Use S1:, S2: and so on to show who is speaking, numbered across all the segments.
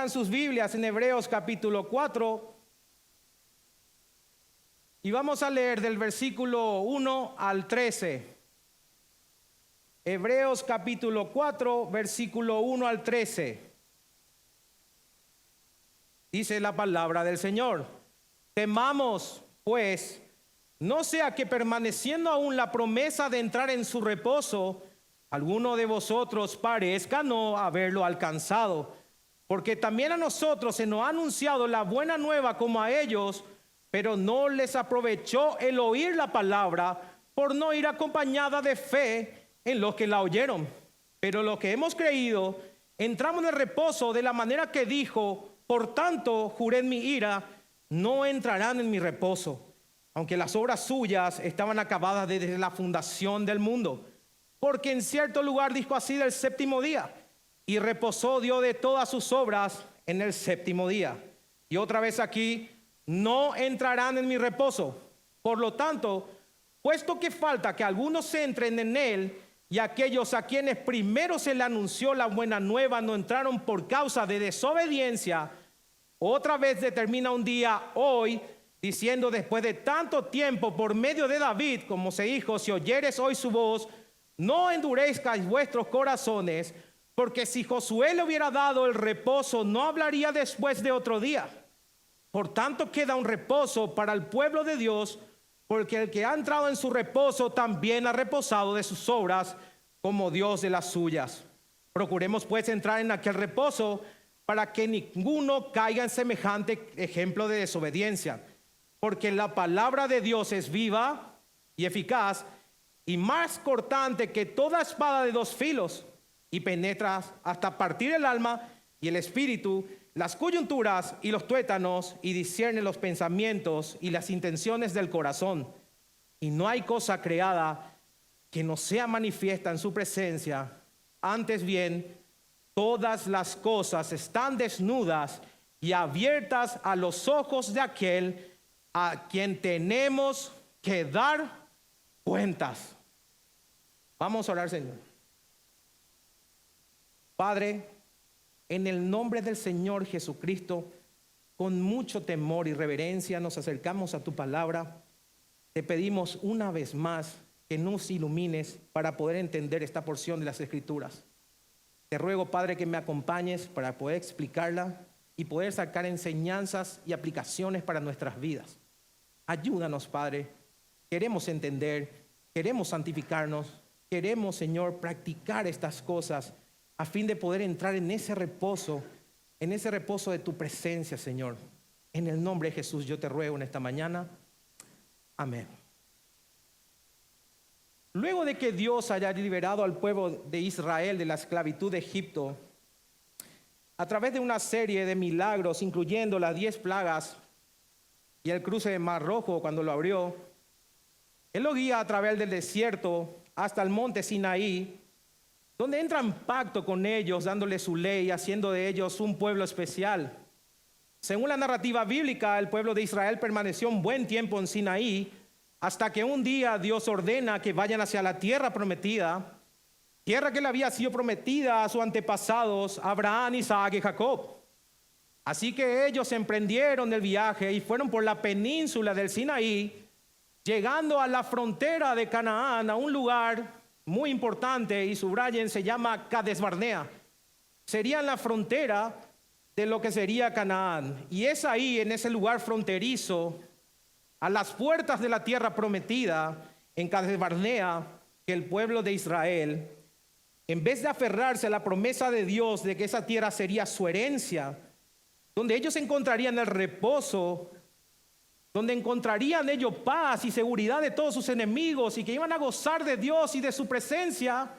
S1: Abran sus Biblias en Hebreos capítulo 4 y vamos a leer del versículo 1 al 13. Hebreos capítulo 4, versículo 1 al 13. Dice la palabra del Señor: temamos, pues, no sea que permaneciendo aún la promesa de entrar en su reposo, alguno de vosotros parezca no haberlo alcanzado. Porque también a nosotros se nos ha anunciado la buena nueva como a ellos, pero no les aprovechó el oír la palabra por no ir acompañada de fe en los que la oyeron. Pero los que hemos creído entramos en el reposo de la manera que dijo: por tanto, juré en mi ira, no entrarán en mi reposo, aunque las obras suyas estaban acabadas desde la fundación del mundo. Porque en cierto lugar dijo así del séptimo día, y reposó Dios de todas sus obras en el séptimo día. Y otra vez aquí: no entrarán en mi reposo. Por lo tanto, puesto que falta que algunos entren en él, y aquellos a quienes primero se le anunció la buena nueva no entraron por causa de desobediencia, otra vez determina un día hoy, diciendo después de tanto tiempo por medio de David, como se dijo: si oyeres hoy su voz, no endurezcáis vuestros corazones. Porque si Josué le hubiera dado el reposo, no hablaría después de otro día. Por tanto queda un reposo para el pueblo de Dios, porque el que ha entrado en su reposo también ha reposado de sus obras, como Dios de las suyas. Procuremos pues entrar en aquel reposo, para que ninguno caiga en semejante ejemplo de desobediencia. Porque la palabra de Dios es viva y eficaz, y más cortante que toda espada de dos filos, y penetra hasta partir el alma y el espíritu, las coyunturas y los tuétanos, y discierne los pensamientos y las intenciones del corazón. Y no hay cosa creada que no sea manifiesta en su presencia. Antes bien, todas las cosas están desnudas y abiertas a los ojos de aquel a quien tenemos que dar cuentas. Vamos a orar, Señor. Padre, en el nombre del Señor Jesucristo, con mucho temor y reverencia nos acercamos a tu palabra. Te pedimos una vez más que nos ilumines para poder entender esta porción de las Escrituras. Te ruego, Padre, que me acompañes para poder explicarla y poder sacar enseñanzas y aplicaciones para nuestras vidas. Ayúdanos, Padre. Queremos entender, queremos santificarnos, queremos, Señor, practicar estas cosas a fin de poder entrar en ese reposo de tu presencia, Señor. En el nombre de Jesús yo te ruego en esta mañana. Amén. Luego de que Dios haya liberado al pueblo de Israel de la esclavitud de Egipto, a través de una serie de milagros, incluyendo las 10 plagas y el cruce del Mar Rojo cuando lo abrió, Él lo guía a través del desierto hasta el monte Sinaí, donde entra en pacto con ellos, dándole su ley, haciendo de ellos un pueblo especial. Según la narrativa bíblica, el pueblo de Israel permaneció un buen tiempo en Sinaí, hasta que un día Dios ordena que vayan hacia la tierra prometida, tierra que le había sido prometida a sus antepasados, Abraham, Isaac y Jacob. Así que ellos emprendieron el viaje y fueron por la península del Sinaí, llegando a la frontera de Canaán, a un lugar muy importante, y subrayen, se llama Cades Barnea. Sería en la frontera de lo que sería Canaán. Y es ahí, en ese lugar fronterizo, a las puertas de la tierra prometida, en Cades Barnea, que el pueblo de Israel, en vez de aferrarse a la promesa de Dios de que esa tierra sería su herencia, donde ellos encontrarían el reposo, donde encontrarían ellos paz y seguridad de todos sus enemigos, y que iban a gozar de Dios y de su presencia,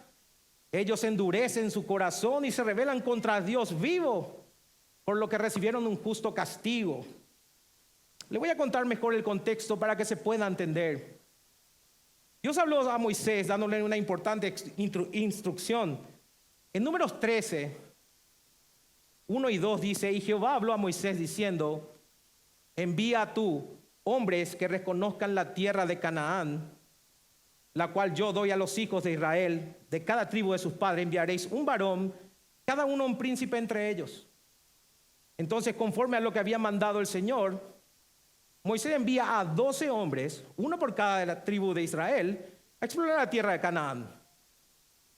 S1: ellos endurecen su corazón y se rebelan contra Dios vivo, por lo que recibieron un justo castigo. Le voy a contar mejor el contexto para que se pueda entender. Dios habló a Moisés dándole una importante instrucción. En Números 13, 1 y 2 dice: y Jehová habló a Moisés diciendo: envía tú hombres que reconozcan la tierra de Canaán, la cual yo doy a los hijos de Israel. De cada tribu de sus padres enviaréis un varón, cada uno un príncipe entre ellos. Entonces, conforme a lo que había mandado el Señor, Moisés envía a 12 hombres, uno por cada de la tribu de Israel, a explorar la tierra de Canaán.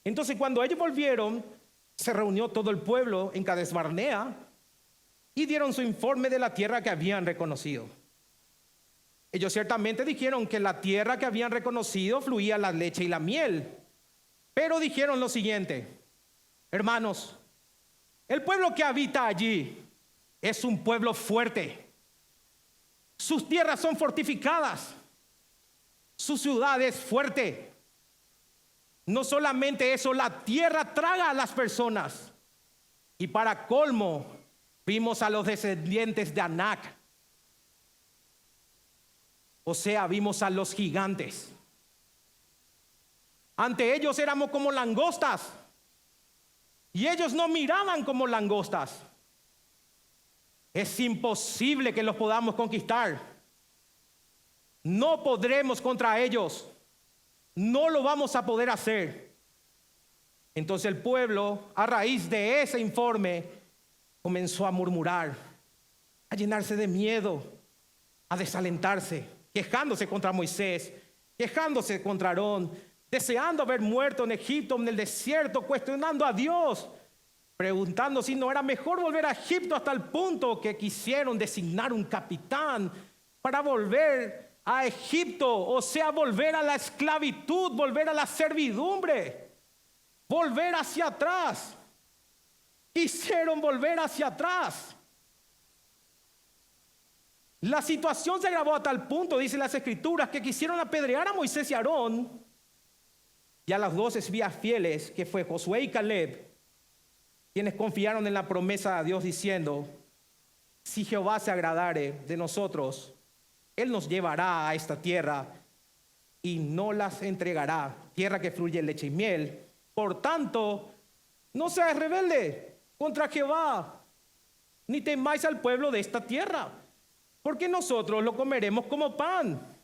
S1: Entonces, cuando ellos volvieron, se reunió todo el pueblo en Cades Barnea y dieron su informe de la tierra que habían reconocido. Ellos ciertamente dijeron que la tierra que habían reconocido fluía la leche y la miel. Pero dijeron lo siguiente: hermanos, el pueblo que habita allí es un pueblo fuerte. Sus tierras son fortificadas. Su ciudad es fuerte. No solamente eso, la tierra traga a las personas. Y para colmo, vimos a los descendientes de Anac. O sea, vimos a los gigantes. Ante ellos éramos como langostas. Y ellos no miraban como langostas. Es imposible que los podamos conquistar. No podremos contra ellos. No lo vamos a poder hacer. Entonces el pueblo, a raíz de ese informe, comenzó a murmurar, a llenarse de miedo, a desalentarse, quejándose contra Moisés, quejándose contra Aarón, deseando haber muerto en Egipto, en el desierto, cuestionando a Dios, preguntando si no era mejor volver a Egipto, hasta el punto que quisieron designar un capitán para volver a Egipto, o sea, volver a la esclavitud, volver a la servidumbre, volver hacia atrás. Quisieron volver hacia atrás. La situación se agravó a tal punto, dicen las escrituras, que quisieron apedrear a Moisés y Aarón y a las 12 espías fieles, que fue Josué y Caleb, quienes confiaron en la promesa de Dios, diciendo: si Jehová se agradare de nosotros, Él nos llevará a esta tierra y no las entregará, tierra que fluye leche y miel. Por tanto, no seas rebelde contra Jehová, ni temáis al pueblo de esta tierra, porque nosotros lo comeremos como pan.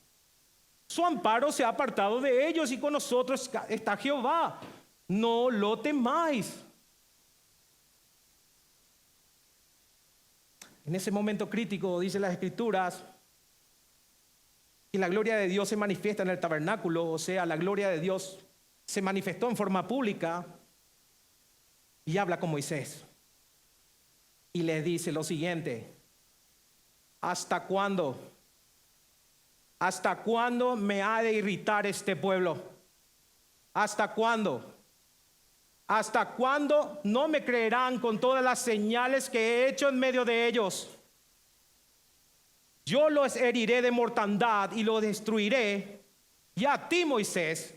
S1: Su amparo se ha apartado de ellos y con nosotros está Jehová. No lo temáis. En ese momento crítico, dice las escrituras, que la gloria de Dios se manifiesta en el tabernáculo, o sea, la gloria de Dios se manifestó en forma pública y habla con Moisés. Y le dice lo siguiente: ¿hasta cuándo? ¿Hasta cuándo me ha de irritar este pueblo? ¿Hasta cuándo? ¿Hasta cuándo no me creerán con todas las señales que he hecho en medio de ellos? Yo los heriré de mortandad y los destruiré, y a ti, Moisés,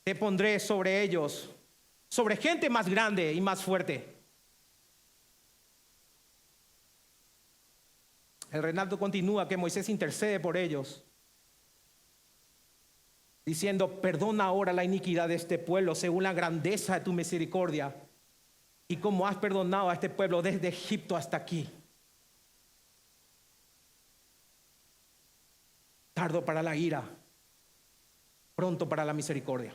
S1: te pondré sobre ellos, sobre gente más grande y más fuerte. El relato continúa que Moisés intercede por ellos, diciendo: perdona ahora la iniquidad de este pueblo según la grandeza de tu misericordia, y como has perdonado a este pueblo desde Egipto hasta aquí. Tardo para la ira, pronto para la misericordia.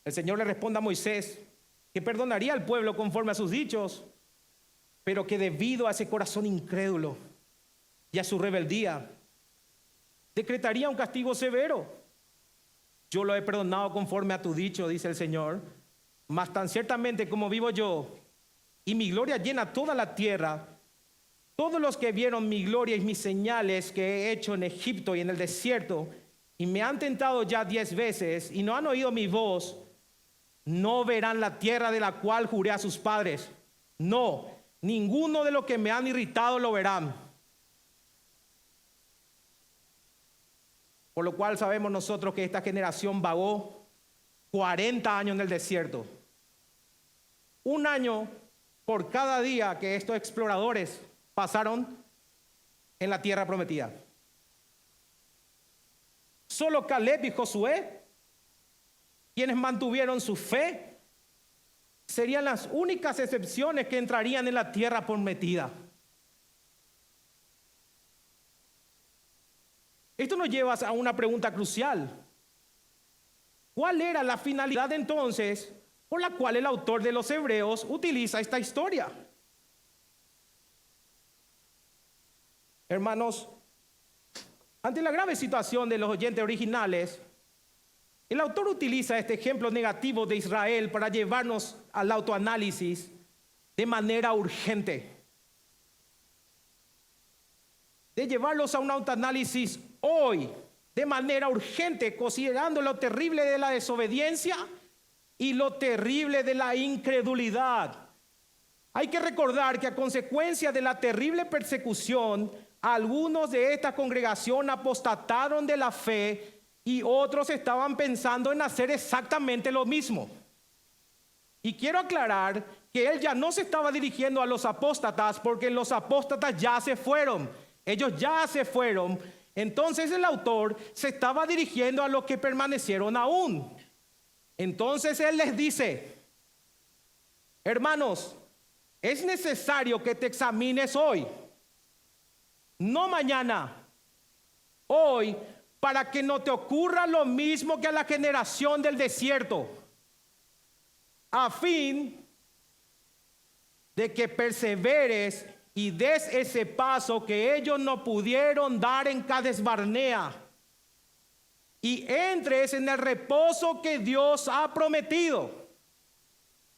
S1: El Señor le responde a Moisés que perdonaría al pueblo conforme a sus dichos, pero que debido a ese corazón incrédulo y a su rebeldía, decretaría un castigo severo. Yo lo he perdonado conforme a tu dicho, dice el Señor, mas tan ciertamente como vivo yo, y mi gloria llena toda la tierra, todos los que vieron mi gloria y mis señales que he hecho en Egipto y en el desierto, y me han tentado ya 10 veces, y no han oído mi voz, no verán la tierra de la cual juré a sus padres. No, ninguno de los que me han irritado lo verán. Por lo cual sabemos nosotros que esta generación vagó 40 años en el desierto. Un año por cada día que estos exploradores pasaron en la tierra prometida. Solo Caleb y Josué, quienes mantuvieron su fe, serían las únicas excepciones que entrarían en la tierra prometida. Esto nos lleva a una pregunta crucial. ¿Cuál era la finalidad entonces por la cual el autor de los Hebreos utiliza esta historia? Hermanos, ante la grave situación de los oyentes originales, el autor utiliza este ejemplo negativo de Israel para llevarnos al autoanálisis de manera urgente. De llevarlos a un autoanálisis hoy, de manera urgente, considerando lo terrible de la desobediencia y lo terrible de la incredulidad. Hay que recordar que a consecuencia de la terrible persecución, algunos de esta congregación apostataron de la fe y otros estaban pensando en hacer exactamente lo mismo. Y quiero aclarar que él ya no se estaba dirigiendo a los apóstatas, porque los apóstatas ya se fueron. Ellos ya se fueron. Entonces el autor se estaba dirigiendo a los que permanecieron aún. Entonces él les dice: hermanos, es necesario que te examines hoy, no mañana, hoy, para que no te ocurra lo mismo que a la generación del desierto, a fin de que perseveres y des ese paso que ellos no pudieron dar en Cades Barnea, y entres en el reposo que Dios ha prometido.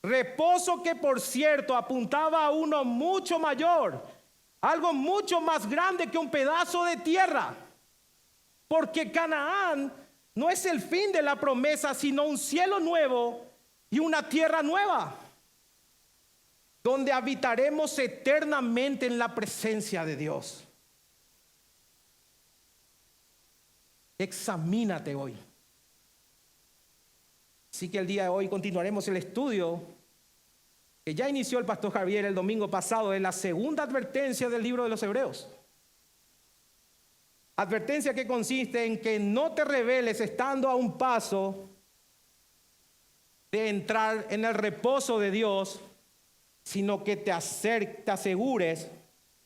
S1: Reposo que, por cierto, apuntaba a uno mucho mayor, algo mucho más grande que un pedazo de tierra. Porque Canaán no es el fin de la promesa, sino un cielo nuevo y una tierra nueva, donde habitaremos eternamente en la presencia de Dios. Examínate hoy. Así que el día de hoy continuaremos el estudio que ya inició el pastor Javier el domingo pasado, en la segunda advertencia del libro de los Hebreos. Advertencia que consiste en que no te rebeles estando a un paso de entrar en el reposo de Dios, sino que te asegures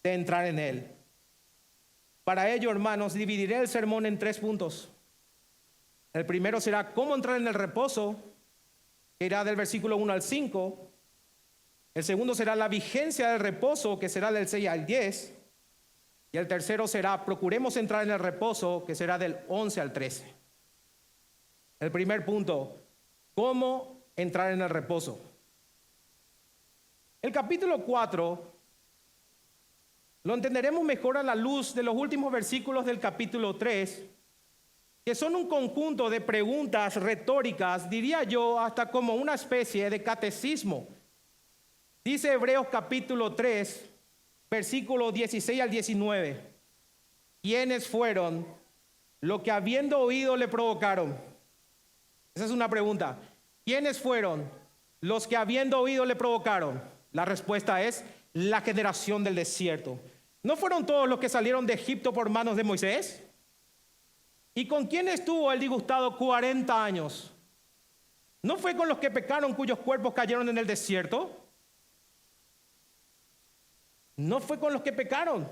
S1: de entrar en él. Para ello, hermanos, dividiré el sermón en 3 puntos. El primero será cómo entrar en el reposo, que irá del versículo 1 al 5. El segundo será la vigencia del reposo, que será del 6 al 10. Y el tercero será procuremos entrar en el reposo, que será del 11 al 13. El primer punto, cómo entrar en el reposo. El capítulo 4 lo entenderemos mejor a la luz de los últimos versículos del capítulo 3, que son un conjunto de preguntas retóricas, diría yo, hasta como una especie de catecismo. Dice Hebreos capítulo 3, versículos 16 al 19. ¿Quiénes fueron los que habiendo oído le provocaron? Esa es una pregunta. ¿Quiénes fueron los que habiendo oído le provocaron? La respuesta es la generación del desierto. ¿No fueron todos los que salieron de Egipto por manos de Moisés? ¿Y con quién estuvo el disgustado 40 años? ¿No fue con los que pecaron cuyos cuerpos cayeron en el desierto? No fue con los que pecaron.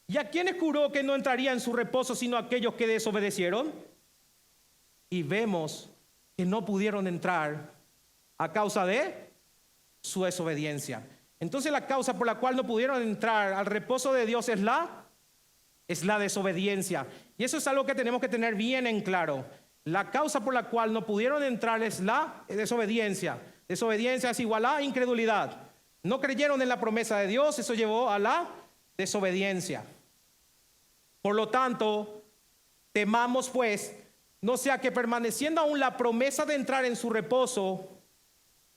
S1: ¿Y a quiénes juró que no entraría en su reposo sino aquellos que desobedecieron? Y vemos que no pudieron entrar a causa de su desobediencia. Entonces la causa por la cual no pudieron entrar al reposo de Dios es la desobediencia. Y eso es algo que tenemos que tener bien en claro. La causa por la cual no pudieron entrar es la desobediencia. Desobediencia es igual a incredulidad. No creyeron en la promesa de Dios, eso llevó a la desobediencia. Por lo tanto, temamos pues, no sea que permaneciendo aún la promesa de entrar en su reposo,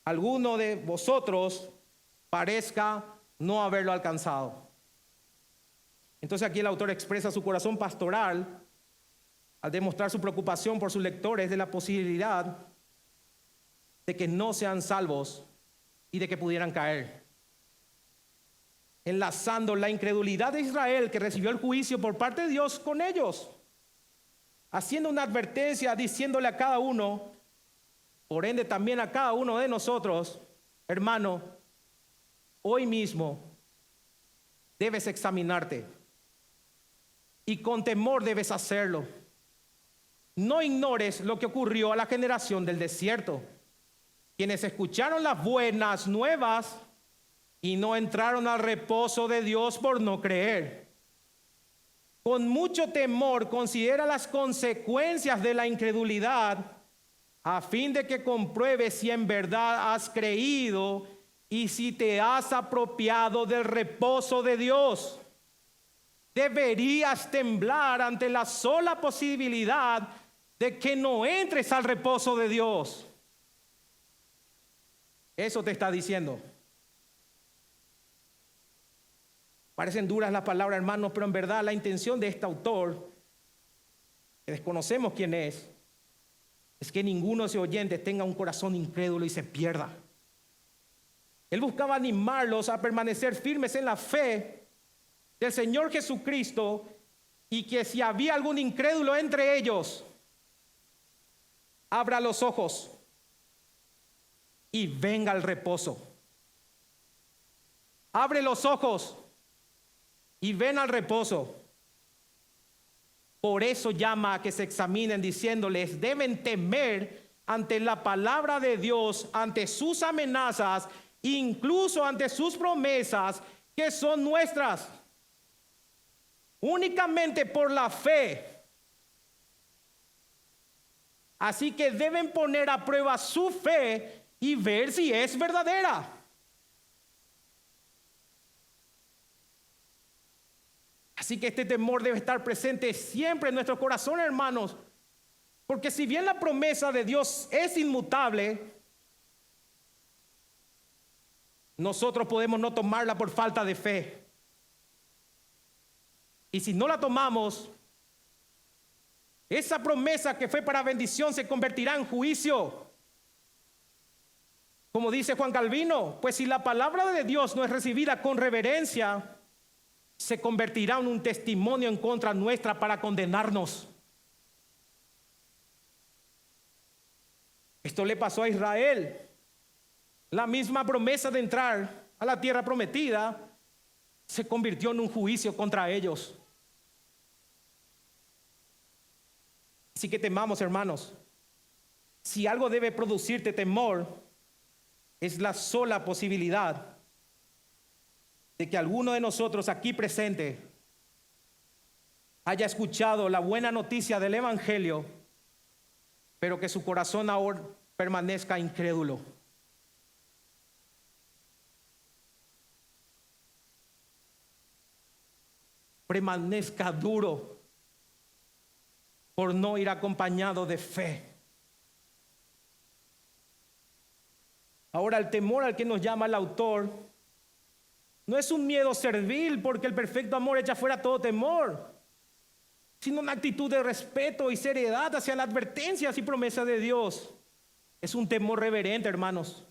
S1: alguno de vosotros parezca no haberlo alcanzado. Entonces aquí el autor expresa su corazón pastoral al demostrar su preocupación por sus lectores de la posibilidad de que no sean salvos y de que pudieran caer, enlazando la incredulidad de Israel que recibió el juicio por parte de Dios con ellos, haciendo una advertencia, diciéndole a cada uno, por ende también a cada uno de nosotros: hermano, hoy mismo debes examinarte y con temor debes hacerlo. No ignores lo que ocurrió a la generación del desierto, quienes escucharon las buenas nuevas y no entraron al reposo de Dios por no creer. con mucho temor considera las consecuencias de la incredulidad, a fin de que compruebes si en verdad has creído y si te has apropiado del reposo de Dios. Deberías temblar ante la sola posibilidad de que no entres al reposo de Dios. Eso te está diciendo. Parecen duras las palabras, hermanos, pero en verdad la intención de este autor, que desconocemos quién es que ninguno de sus oyentes tenga un corazón incrédulo y se pierda. Él buscaba animarlos a permanecer firmes en la fe del Señor Jesucristo, y que si había algún incrédulo entre ellos, abra los ojos y venga al reposo. Abre los ojos y ven al reposo. Por eso llama a que se examinen, diciéndoles: deben temer ante la palabra de Dios, ante sus amenazas, incluso ante sus promesas que son nuestras. Únicamente por la fe. Así que deben poner a prueba su fe y ver si es verdadera. Así que este temor debe estar presente siempre en nuestro corazón, hermanos, porque si bien la promesa de Dios es inmutable, nosotros podemos no tomarla por falta de fe. Y si no la tomamos, esa promesa que fue para bendición se convertirá en juicio. Como dice Juan Calvino, pues si la palabra de Dios no es recibida con reverencia, se convertirá en un testimonio en contra nuestra para condenarnos. Esto le pasó a Israel. La misma promesa de entrar a la tierra prometida se convirtió en un juicio contra ellos. Así que temamos, hermanos. Si algo debe producirte temor, es la sola posibilidad de que alguno de nosotros aquí presente haya escuchado la buena noticia del Evangelio, pero que su corazón ahora permanezca incrédulo. Permanezca duro por no ir acompañado de fe. Ahora, el temor al que nos llama el autor no es un miedo servil, porque el perfecto amor echa fuera todo temor, sino una actitud de respeto y seriedad hacia las advertencias y promesas de Dios. Es un temor reverente, hermanos.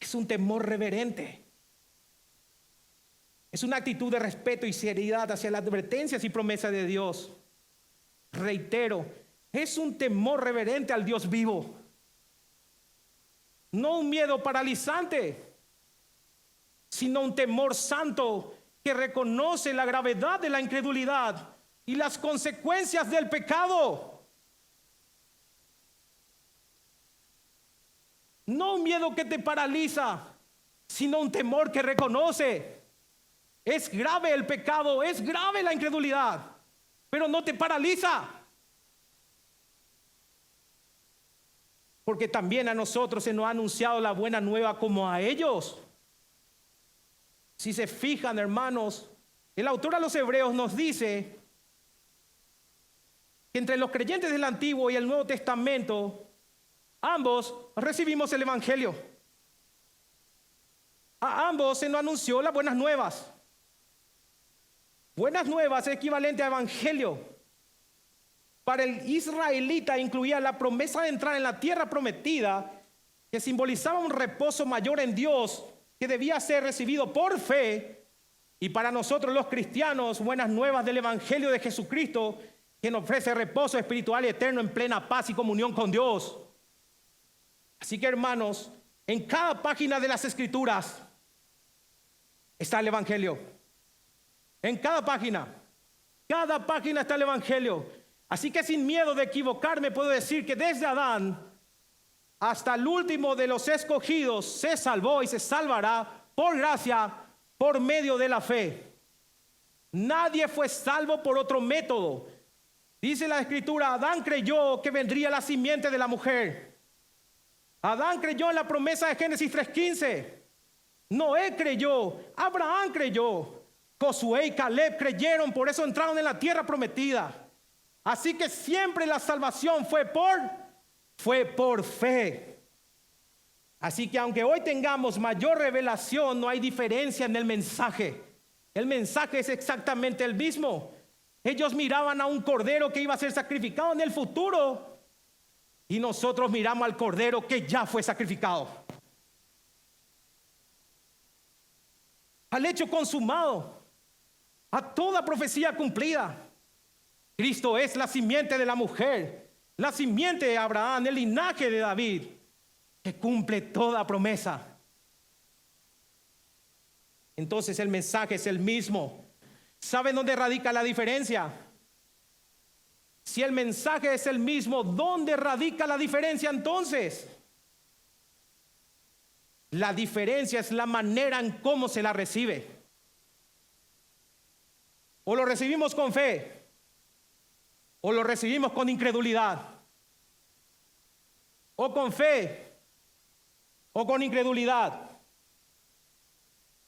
S1: Es un temor reverente. Es una actitud de respeto y seriedad hacia las advertencias y promesas de Dios. Reitero, es un temor reverente al Dios vivo. No un miedo paralizante, sino un temor santo que reconoce la gravedad de la incredulidad y las consecuencias del pecado. No un miedo que te paraliza, sino un temor que reconoce: es grave el pecado, es grave la incredulidad, pero no te paraliza. Porque también a nosotros se nos ha anunciado la buena nueva como a ellos. Si se fijan, hermanos, el autor a los Hebreos nos dice que entre los creyentes del Antiguo y el Nuevo Testamento, ambos recibimos el Evangelio. A ambos se nos anunció las buenas nuevas. Buenas nuevas es equivalente a Evangelio. Para el israelita incluía la promesa de entrar en la tierra prometida, que simbolizaba un reposo mayor en Dios, que debía ser recibido por fe. Y para nosotros los cristianos, buenas nuevas del Evangelio de Jesucristo, que nos ofrece reposo espiritual y eterno en plena paz y comunión con Dios. Así que, hermanos, en cada página de las Escrituras está el Evangelio. En cada página está el Evangelio. Así que sin miedo de equivocarme puedo decir que desde Adán hasta el último de los escogidos se salvó y se salvará por gracia, por medio de la fe. Nadie fue salvo por otro método. Dice la Escritura, Adán creyó que vendría la simiente de la mujer. Adán creyó en la promesa de Génesis 3:15. Noé creyó, Abraham creyó, Josué y Caleb creyeron, por eso entraron en la tierra prometida. Así que siempre la salvación fue por fe. Así que aunque hoy tengamos mayor revelación, no hay diferencia en el mensaje. El mensaje es exactamente el mismo. Ellos miraban a un cordero que iba a ser sacrificado en el futuro, y nosotros miramos al cordero que ya fue sacrificado, al hecho consumado, a toda profecía cumplida. Cristo es la simiente de la mujer, la simiente de Abraham, el linaje de David, que cumple toda promesa. Entonces el mensaje es el mismo. ¿Saben dónde radica la diferencia? Si el mensaje es el mismo, ¿dónde radica la diferencia entonces? La diferencia es la manera en cómo se la recibe. O lo recibimos con fe, o lo recibimos con incredulidad. O con fe, o con incredulidad.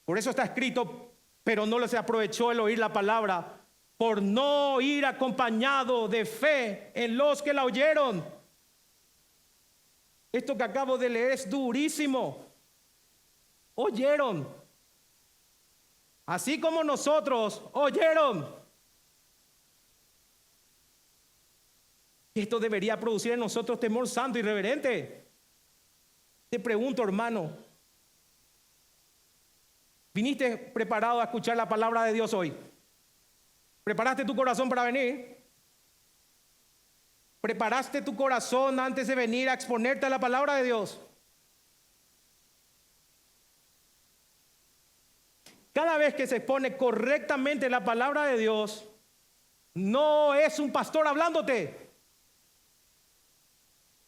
S1: Por eso está escrito, pero no les aprovechó el oír la palabra, por no ir acompañado de fe en los que la oyeron. Esto que acabo de leer es durísimo. Oyeron. Así como nosotros oyeron. Esto debería producir en nosotros temor santo y reverente. Te pregunto, hermano, ¿viniste preparado a escuchar la palabra de Dios hoy? ¿Preparaste tu corazón para venir? ¿Preparaste tu corazón antes de venir a exponerte a la palabra de Dios? Cada vez que se expone correctamente la palabra de Dios, no es un pastor hablándote.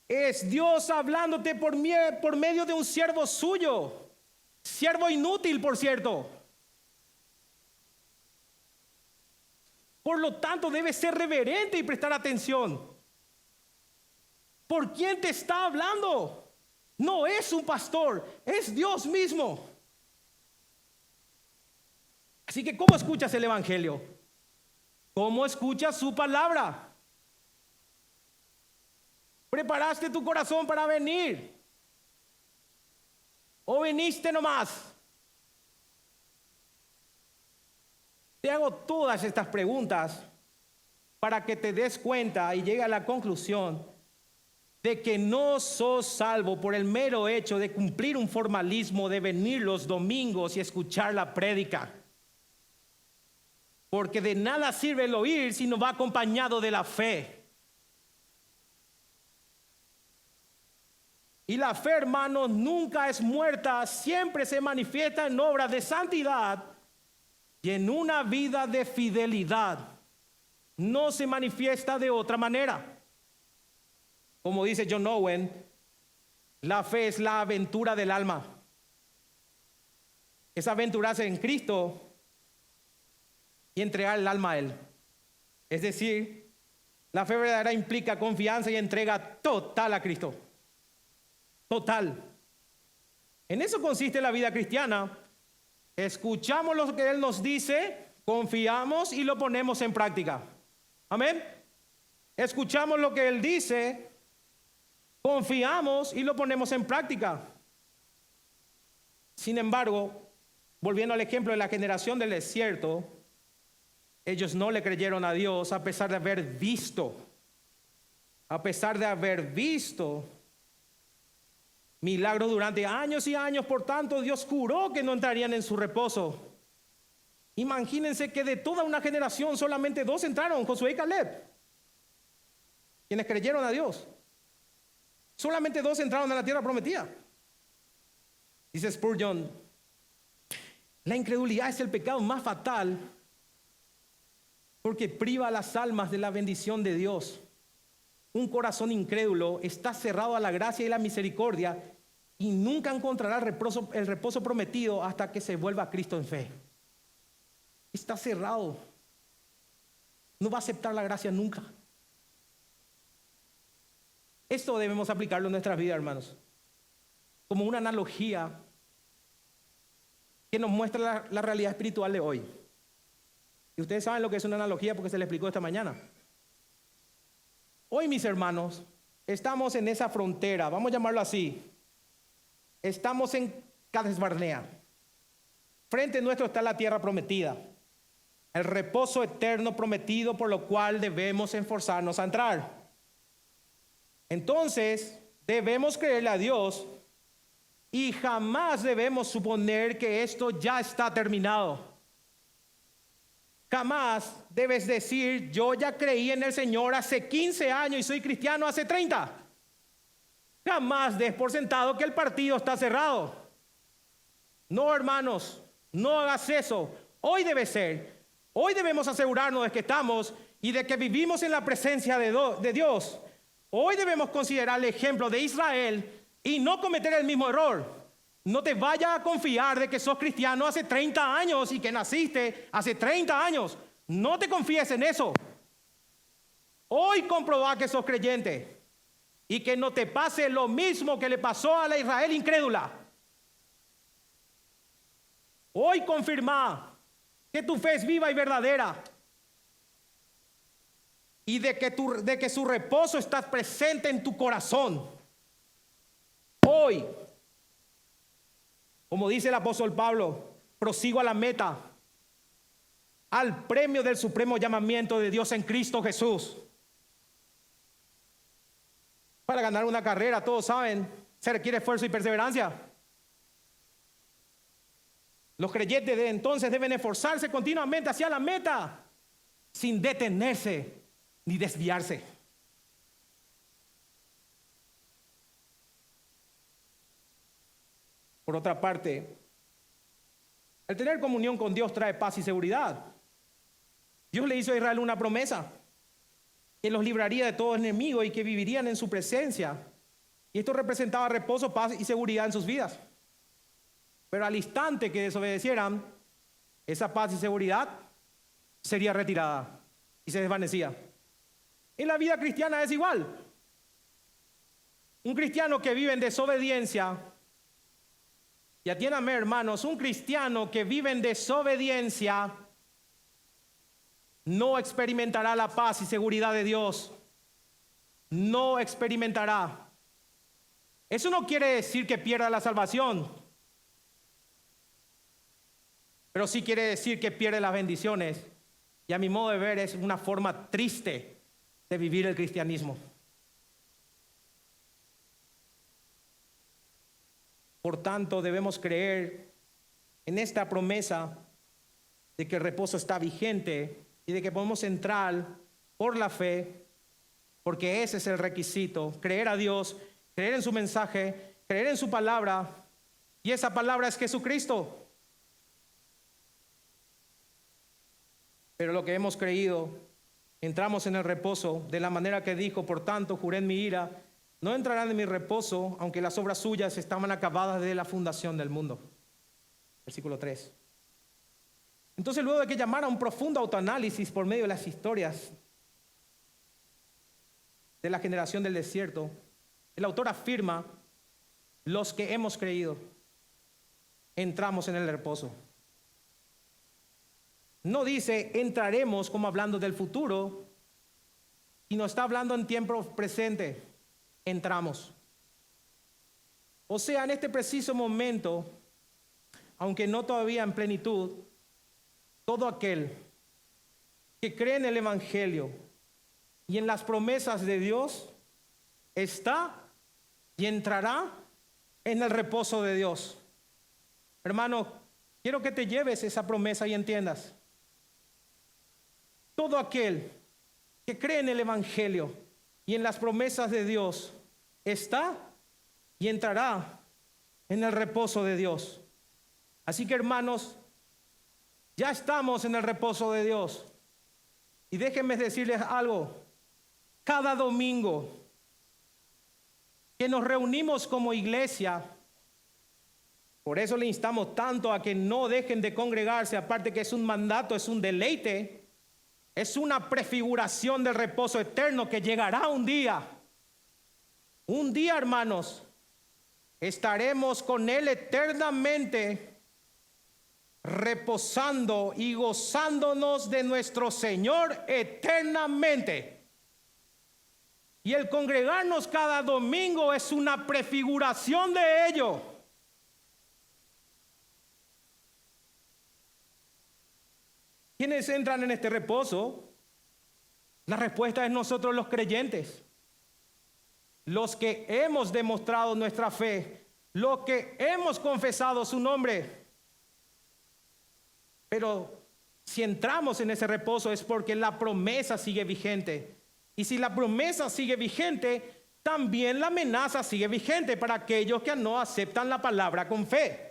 S1: Es Dios hablándote por medio de un siervo suyo. Siervo inútil, por cierto. Por lo tanto, debes ser reverente y prestar atención. ¿Por quién te está hablando? No es un pastor, es Dios mismo. Así que, ¿cómo escuchas el evangelio? ¿Cómo escuchas su palabra? ¿Preparaste tu corazón para venir? ¿O viniste nomás? Te hago todas estas preguntas para que te des cuenta y llegue a la conclusión de que no sos salvo por el mero hecho de cumplir un formalismo de venir los domingos y escuchar la prédica. Porque de nada sirve el oír si no va acompañado de la fe. Y la fe, hermanos, nunca es muerta, siempre se manifiesta en obras de santidad y en una vida de fidelidad. No se manifiesta de otra manera. Como dice John Owen, la fe es la aventura del alma. Es aventurarse en Cristo y entregar el alma a Él. Es decir, la fe verdadera implica confianza y entrega total a Cristo. Total. En eso consiste la vida cristiana. Escuchamos lo que Él nos dice, confiamos y lo ponemos en práctica. Amén. Escuchamos lo que Él dice, confiamos y lo ponemos en práctica. Sin embargo, volviendo al ejemplo de la generación del desierto, ellos no le creyeron a Dios a pesar de haber visto milagros durante años y años. Por tanto, Dios juró que no entrarían en su reposo. Imagínense que de toda una generación solamente 2 entraron, Josué y Caleb, quienes creyeron a Dios. Solamente 2 entraron a la tierra prometida. Dice Spurgeon, la incredulidad es el pecado más fatal porque priva a las almas de la bendición de Dios. Un corazón incrédulo está cerrado a la gracia y la misericordia y nunca encontrará el reposo prometido hasta que se vuelva a Cristo en fe. está cerrado. No va a aceptar la gracia nunca. Esto debemos aplicarlo en nuestras vidas, hermanos, como una analogía que nos muestra la realidad espiritual de hoy. Y ustedes saben lo que es una analogía porque se les explicó esta mañana. Hoy, mis hermanos, estamos en esa frontera, vamos a llamarlo así. Estamos en Cades Barnea. Frente nuestro está la tierra prometida, el reposo eterno prometido por lo cual debemos esforzarnos a entrar. Entonces, debemos creerle a Dios y jamás debemos suponer que esto ya está terminado. Jamás debes decir, yo ya creí en el Señor hace 15 años y soy cristiano hace 30. Jamás des por sentado que el partido está cerrado. No, hermanos, no hagas eso. Hoy debe ser. Hoy debemos asegurarnos de que estamos y de que vivimos en la presencia de Dios. Hoy debemos considerar el ejemplo de Israel y no cometer el mismo error. No te vayas a confiar de que sos cristiano hace 30 años y que naciste hace 30 años. No te confíes en eso. Hoy comprobá que sos creyente y que no te pase lo mismo que le pasó a la Israel incrédula. Hoy confirma que tu fe es viva y verdadera y de que su reposo está presente en tu corazón. Hoy, como dice el apóstol Pablo, prosigo a la meta, al premio del supremo llamamiento de Dios en Cristo Jesús. Para ganar una carrera, todos saben, se requiere esfuerzo y perseverancia. Los creyentes de entonces deben esforzarse continuamente hacia la meta, sin detenerse ni desviarse. Por otra parte, el tener comunión con Dios trae paz y seguridad. Dios le hizo a Israel una promesa, que los libraría de todo enemigo y que vivirían en su presencia. Y esto representaba reposo, paz y seguridad en sus vidas. Pero al instante que desobedecieran, esa paz y seguridad sería retirada y se desvanecía. En la vida cristiana es igual. Un cristiano que vive en desobediencia, y atiéndanme, hermanos, un cristiano que vive en desobediencia no experimentará la paz y seguridad de Dios. No experimentará. Eso no quiere decir que pierda la salvación, pero sí quiere decir que pierde las bendiciones. Y a mi modo de ver es una forma triste de vivir el cristianismo. Por tanto, debemos creer en esta promesa de que el reposo está vigente y de que podemos entrar por la fe, porque ese es el requisito: creer a Dios, creer en su mensaje, creer en su palabra, y esa palabra es Jesucristo. Pero lo que hemos creído, entramos en el reposo de la manera que dijo: por tanto, juré en mi ira, no entrarán en mi reposo, aunque las obras suyas estaban acabadas desde la fundación del mundo. Versículo 3. Entonces, luego de que llamara a un profundo autoanálisis por medio de las historias de la generación del desierto, el autor afirma: los que hemos creído, entramos en el reposo. No dice entraremos como hablando del futuro, sino está hablando en tiempo presente. Entramos. O sea, en este preciso momento, aunque no todavía en plenitud, todo aquel que cree en el Evangelio y en las promesas de Dios está y entrará en el reposo de Dios. Hermano, quiero que te lleves esa promesa y entiendas. Todo aquel que cree en el Evangelio y en las promesas de Dios está y entrará en el reposo de Dios. Así que, hermanos, ya estamos en el reposo de Dios. Y déjenme decirles algo: cada domingo que nos reunimos como iglesia, Por eso le instamos tanto a que no dejen de congregarse, aparte que es un mandato, es un deleite, es una prefiguración del reposo eterno que llegará un día. Un día, hermanos, estaremos con Él eternamente, reposando y gozándonos de nuestro Señor eternamente. Y el congregarnos cada domingo es una prefiguración de ello. ¿Quiénes entran en este reposo? La respuesta es nosotros los creyentes, los que hemos demostrado nuestra fe, los que hemos confesado su nombre. Pero si entramos en ese reposo es porque la promesa sigue vigente. Y si la promesa sigue vigente, también la amenaza sigue vigente para aquellos que no aceptan la palabra con fe.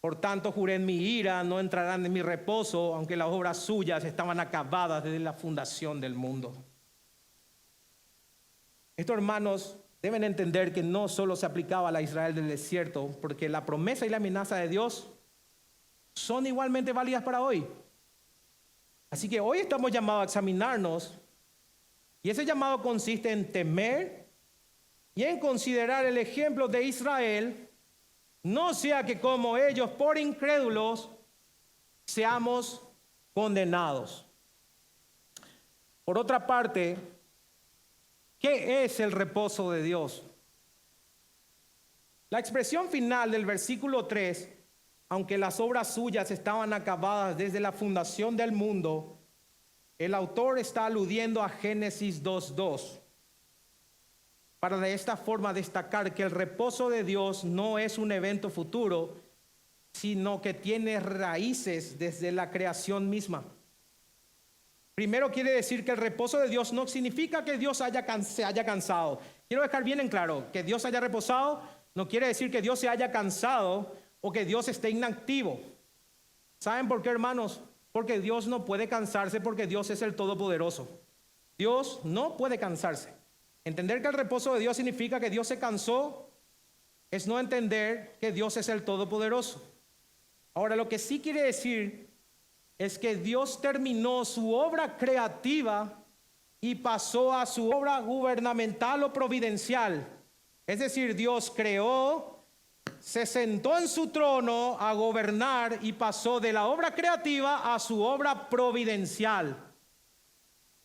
S1: Por tanto, juré en mi ira, no entrarán en mi reposo, aunque las obras suyas estaban acabadas desde la fundación del mundo. Estos hermanos deben entender que no solo se aplicaba a la Israel del desierto, porque la promesa y la amenaza de Dios son igualmente válidas para hoy. Así que hoy estamos llamados a examinarnos, y ese llamado consiste en temer y en considerar el ejemplo de Israel, no sea que como ellos por incrédulos seamos condenados. Por otra parte, ¿qué es el reposo de Dios? La expresión final del versículo 3, aunque las obras suyas estaban acabadas desde la fundación del mundo, el autor está aludiendo a Génesis 2:2, para de esta forma destacar que el reposo de Dios no es un evento futuro, sino que tiene raíces desde la creación misma. Primero quiere decir que el reposo de Dios no significa que Dios se haya cansado. Quiero dejar bien en claro, que Dios haya reposado no quiere decir que Dios se haya cansado o que Dios esté inactivo. ¿Saben por qué, hermanos? Porque Dios no puede cansarse, porque Dios es el Todopoderoso. Dios no puede cansarse. Entender que el reposo de Dios significa que Dios se cansó es no entender que Dios es el Todopoderoso. Ahora, lo que sí quiere decir es que Dios terminó su obra creativa y pasó a su obra gubernamental o providencial. Es decir, Dios creó, se sentó en su trono a gobernar y pasó de la obra creativa a su obra providencial.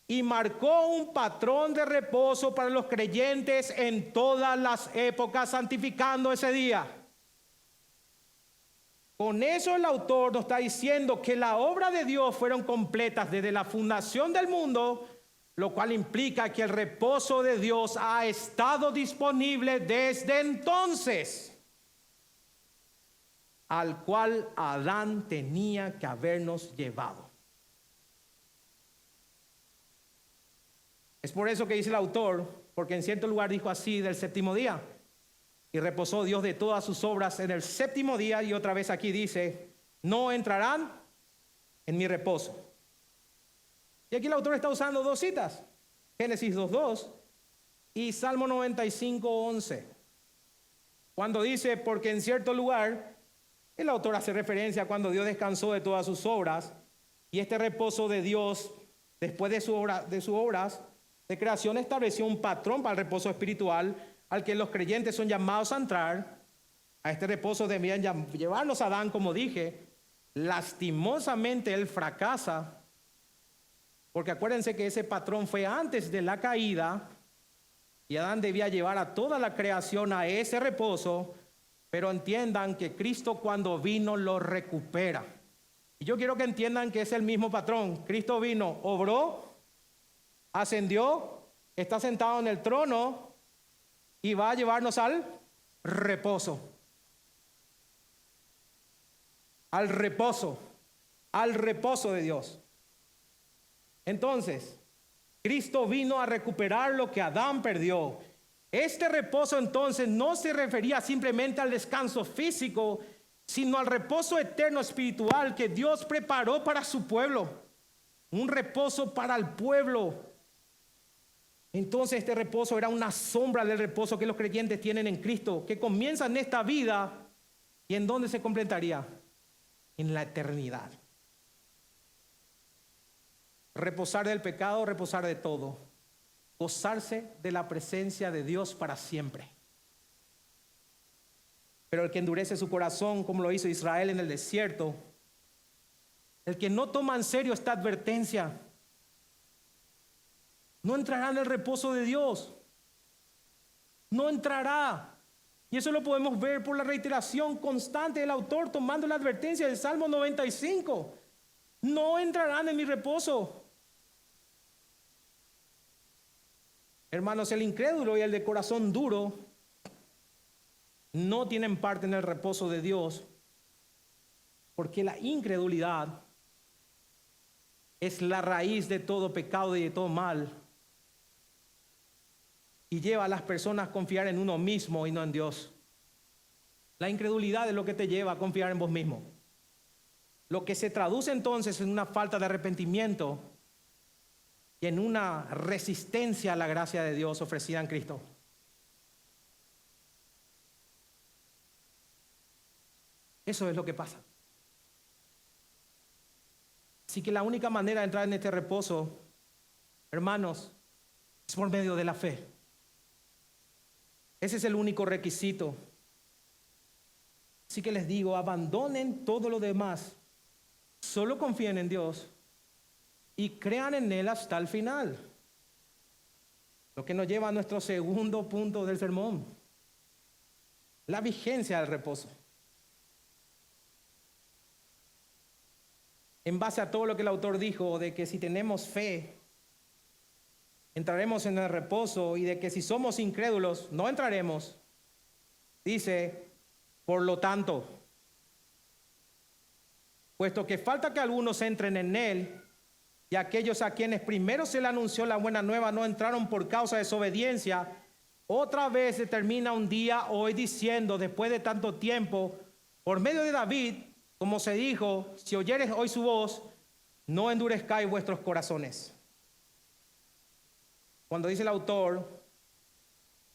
S1: Y marcó un patrón de reposo para los creyentes en todas las épocas, santificando ese día. Con eso el autor nos está diciendo que la obra de Dios fueron completas desde la fundación del mundo, lo cual implica que el reposo de Dios ha estado disponible desde entonces, al cual Adán tenía que habernos llevado. Es por eso que dice el autor, porque en cierto lugar dijo así del séptimo día, y reposó Dios de todas sus obras en el séptimo día, y otra vez aquí dice, no entrarán en mi reposo. Y aquí el autor está usando dos citas, Génesis 2:2 y Salmo 95:11. Cuando dice, porque en cierto lugar, el autor hace referencia a cuando Dios descansó de todas sus obras, y este reposo de Dios, después de sus obras de creación, estableció un patrón para el reposo espiritual al que los creyentes son llamados a entrar. A este reposo debían llevarnos a Adán, como dije. Lastimosamente él fracasa, porque acuérdense que ese patrón fue antes de la caída, y Adán debía llevar a toda la creación a ese reposo, pero entiendan que Cristo cuando vino lo recupera. Y yo quiero que entiendan que es el mismo patrón. Cristo vino, obró, ascendió, está sentado en el trono y va a llevarnos al reposo. Al reposo de Dios. Entonces, Cristo vino a recuperar lo que Adán perdió. Este reposo entonces no se refería simplemente al descanso físico, sino al reposo eterno espiritual que Dios preparó para su pueblo. Un reposo para el pueblo. Entonces este reposo era una sombra del reposo que los creyentes tienen en Cristo, que comienza en esta vida ¿Y en dónde se completaría? En la eternidad. Reposar del pecado, reposar de todo. Gozarse de la presencia de Dios para siempre. Pero el que endurece su corazón, como lo hizo Israel en el desierto, el que no toma en serio esta advertencia, no entrará en el reposo de Dios. No entrará. Y eso lo podemos ver por la reiteración constante del autor tomando la advertencia del Salmo 95. No entrarán en mi reposo. Hermanos, el incrédulo y el de corazón duro no tienen parte en el reposo de Dios, porque la incredulidad es la raíz de todo pecado y de todo mal, y lleva a las personas a confiar en uno mismo y no en Dios. La incredulidad es lo que te lleva a confiar en vos mismo, lo que se traduce entonces en una falta de arrepentimiento y en una resistencia a la gracia de Dios ofrecida en Cristo. Eso es lo que pasa. Así que la única manera de entrar en este reposo, hermanos, es por medio de la fe. Ese es el único requisito. Así que les digo, abandonen todo lo demás. Solo confíen en Dios y crean en Él hasta el final. Lo que nos lleva a nuestro segundo punto del sermón: la vigencia del reposo. En base a todo lo que el autor dijo, de que si tenemos fe, entraremos en el reposo, y de que si somos incrédulos, no entraremos. Dice, por lo tanto, puesto que falta que algunos entren en él, y aquellos a quienes primero se le anunció la buena nueva no entraron por causa de desobediencia, otra vez se termina un día hoy diciendo, después de tanto tiempo, por medio de David, como se dijo, si oyeres hoy su voz, no endurezcáis vuestros corazones. Cuando dice el autor,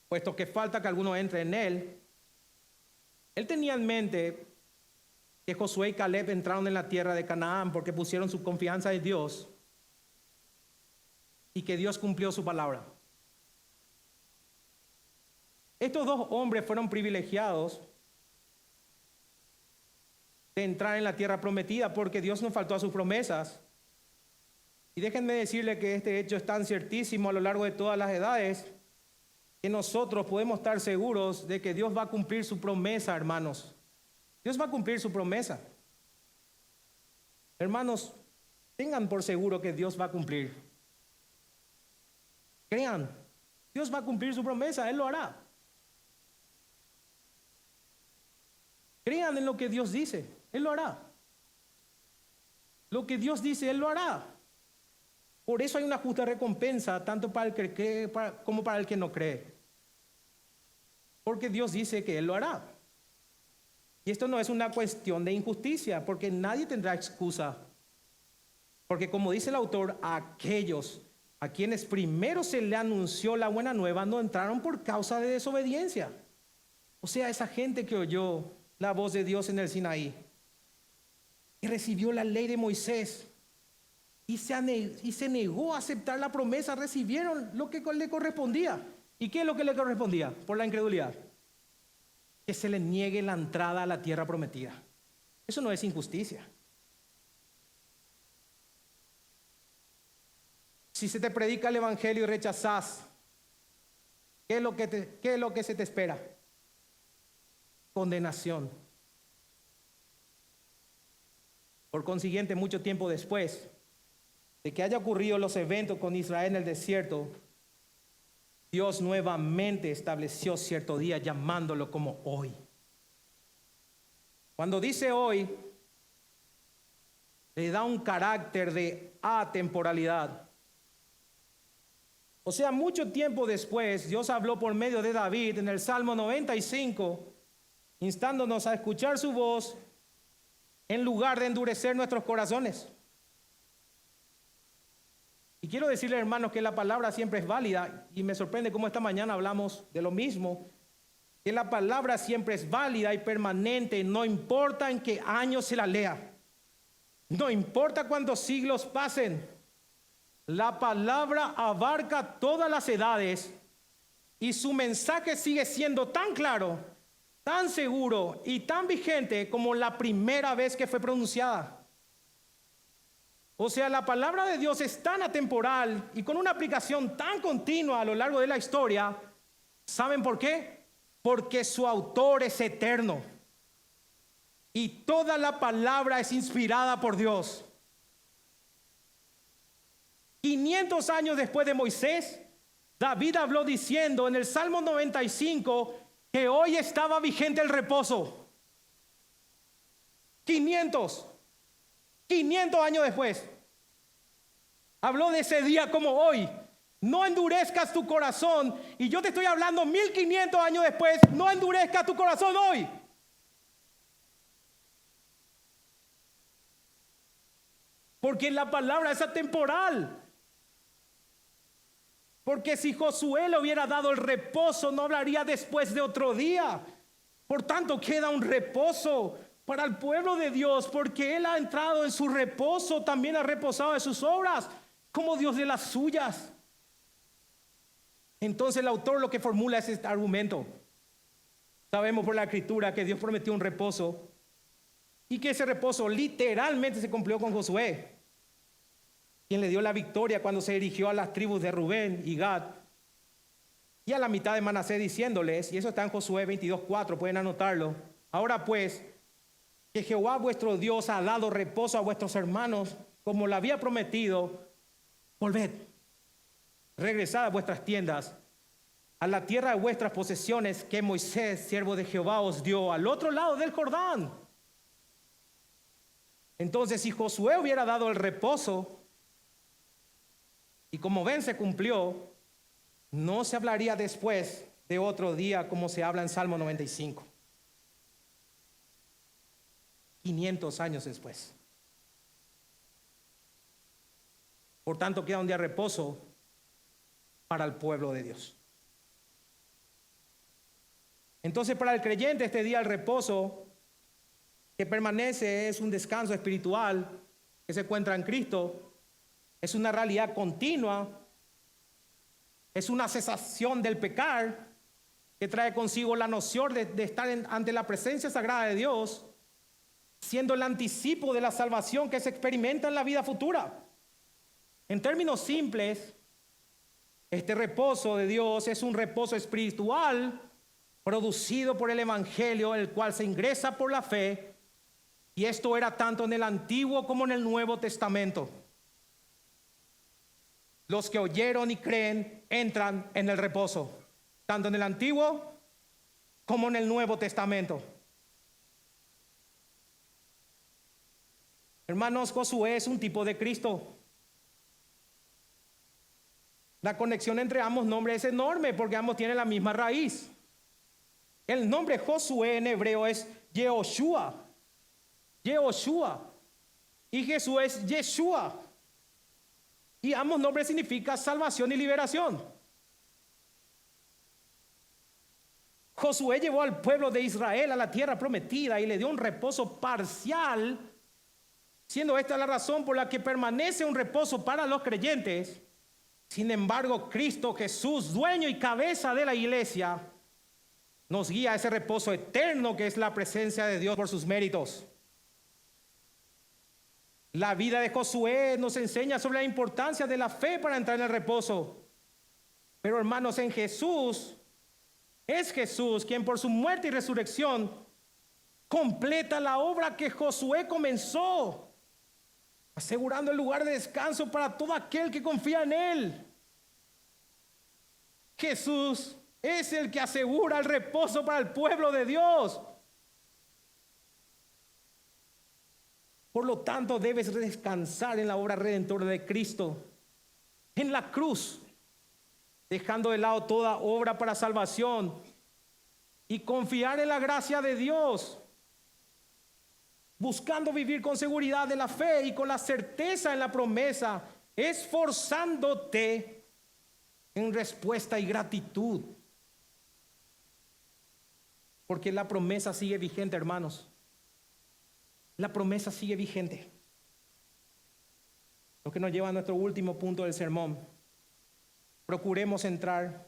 S1: puesto que falta que alguno entre en él, él tenía en mente que Josué y Caleb entraron en la tierra de Canaán porque pusieron su confianza en Dios y que Dios cumplió su palabra. Estos dos hombres fueron privilegiados de entrar en la tierra prometida porque Dios no faltó a sus promesas. Y déjenme decirle que este hecho es tan ciertísimo a lo largo de todas las edades que nosotros podemos estar seguros de que Dios va a cumplir su promesa, hermanos. Dios va a cumplir su promesa. Hermanos, tengan por seguro que Dios va a cumplir. Crean, Dios va a cumplir su promesa, Él lo hará. Crean en lo que Dios dice, Él lo hará. Lo que Dios dice, Él lo hará. Por eso hay una justa recompensa, tanto para el que cree como para el que no cree. Porque Dios dice que Él lo hará. Y esto no es una cuestión de injusticia, porque nadie tendrá excusa. Porque como dice el autor, aquellos a quienes primero se le anunció la buena nueva no entraron por causa de desobediencia. O sea, esa gente que oyó la voz de Dios en el Sinaí y recibió la ley de Moisés y se negó a aceptar la promesa, recibieron lo que le correspondía. ¿Y qué es lo que le correspondía? Por la incredulidad, que se le niegue la entrada a la tierra prometida. Eso no es injusticia. Si se te predica el evangelio y rechazás, ¿qué es lo que se te espera? Condenación. Por consiguiente, mucho tiempo después de que haya ocurrido los eventos con Israel en el desierto, Dios nuevamente estableció cierto día llamándolo como hoy. Cuando dice hoy, le da un carácter de atemporalidad. O sea, mucho tiempo después, Dios habló por medio de David en el Salmo 95, instándonos a escuchar su voz en lugar de endurecer nuestros corazones. Y quiero decirle, hermanos, que la palabra siempre es válida, y me sorprende cómo esta mañana hablamos de lo mismo, que la palabra siempre es válida y permanente, no importa en qué año se la lea, no importa cuántos siglos pasen. La palabra abarca todas las edades y su mensaje sigue siendo tan claro, tan seguro y tan vigente como la primera vez que fue pronunciada. O sea, la palabra de Dios es tan atemporal y con una aplicación tan continua a lo largo de la historia. ¿Saben por qué? Porque su autor es eterno y toda la palabra es inspirada por Dios. 500 años después de Moisés, David habló diciendo en el Salmo 95 que hoy estaba vigente el reposo. 500 años después. Habló de ese día como hoy. No endurezcas tu corazón. Y yo te estoy hablando 1500 años después. No endurezcas tu corazón hoy. Porque la palabra es atemporal. Porque si Josué le hubiera dado el reposo, no hablaría después de otro día. Por tanto, queda un reposo para el pueblo de Dios, porque Él ha entrado en su reposo, también ha reposado de sus obras, como Dios de las suyas. Entonces el autor lo que formula es este argumento. Sabemos por la Escritura que Dios prometió un reposo y que ese reposo literalmente se cumplió con Josué, quien le dio la victoria cuando se dirigió a las tribus de Rubén y Gad y a la mitad de Manasés, diciéndoles, y eso está en Josué 22:4, pueden anotarlo: ahora pues, que Jehová vuestro Dios ha dado reposo a vuestros hermanos, como lo había prometido, volved, regresad a vuestras tiendas, a la tierra de vuestras posesiones que Moisés, siervo de Jehová, os dio al otro lado del Jordán. Entonces, si Josué hubiera dado el reposo, y como ven se cumplió, no se hablaría después de otro día como se habla en Salmo 95. 500 años después. Por tanto, queda un día de reposo para el pueblo de Dios. Entonces, para el creyente, este día el reposo que permanece es un descanso espiritual que se encuentra en Cristo. Es una realidad continua, es una cesación del pecar que trae consigo la noción de estar ante la presencia sagrada de Dios, siendo el anticipo de la salvación que se experimenta en la vida futura. En términos simples, este reposo de Dios es un reposo espiritual producido por el Evangelio, el cual se ingresa por la fe, y esto era tanto en el Antiguo como en el Nuevo Testamento. Los que oyeron y creen entran en el reposo, tanto en el Antiguo como en el Nuevo Testamento. Hermanos, Josué es un tipo de Cristo. La conexión entre ambos nombres es enorme porque ambos tienen la misma raíz. El nombre Josué en hebreo es Yehoshua. Y Jesús es Yeshua. Y ambos nombres significan salvación y liberación. Josué llevó al pueblo de Israel a la tierra prometida y le dio un reposo parcial, siendo esta la razón por la que permanece un reposo para los creyentes. Sin embargo, Cristo Jesús, dueño y cabeza de la iglesia, nos guía a ese reposo eterno que es la presencia de Dios por sus méritos. La vida de Josué nos enseña sobre la importancia de la fe para entrar en el reposo. Pero hermanos, en Jesús, es Jesús quien por su muerte y resurrección completa la obra que Josué comenzó, asegurando el lugar de descanso para todo aquel que confía en Él. Jesús es el que asegura el reposo para el pueblo de Dios. Por lo tanto, debes descansar en la obra redentora de Cristo, en la cruz, dejando de lado toda obra para salvación y confiar en la gracia de Dios, buscando vivir con seguridad de la fe y con la certeza en la promesa, esforzándote en respuesta y gratitud. Porque la promesa sigue vigente, hermanos. La promesa sigue vigente. Lo que nos lleva a nuestro último punto del sermón. Procuremos entrar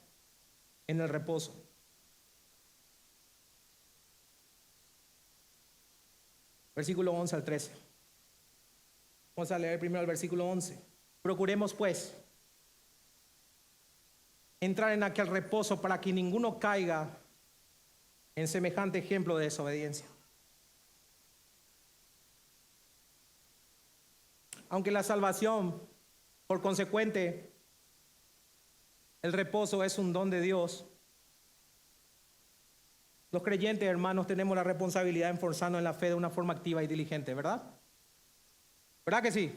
S1: en el reposo. Versículo 11 al 13. Vamos a leer primero el versículo 11. Procuremos pues entrar en aquel reposo para que ninguno caiga en semejante ejemplo de desobediencia. Aunque la salvación, por consecuente, el reposo es un don de Dios, los creyentes, hermanos, tenemos la responsabilidad de esforzarnos en la fe de una forma activa y diligente, ¿verdad? ¿Verdad que sí?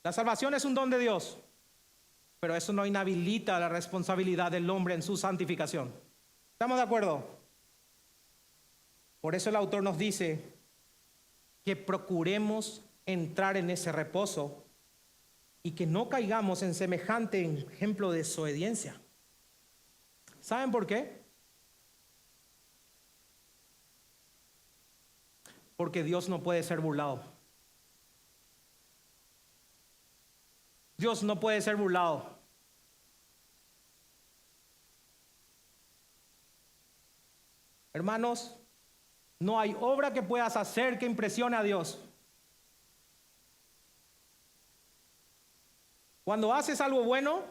S1: La salvación es un don de Dios, pero eso no inhabilita la responsabilidad del hombre en su santificación. ¿Estamos de acuerdo? Por eso el autor nos dice que procuremos entrar en ese reposo y que no caigamos en semejante ejemplo de desobediencia. ¿Saben por qué? Porque Dios no puede ser burlado. Dios no puede ser burlado. Hermanos, no hay obra que puedas hacer que impresione a Dios. Cuando haces algo bueno,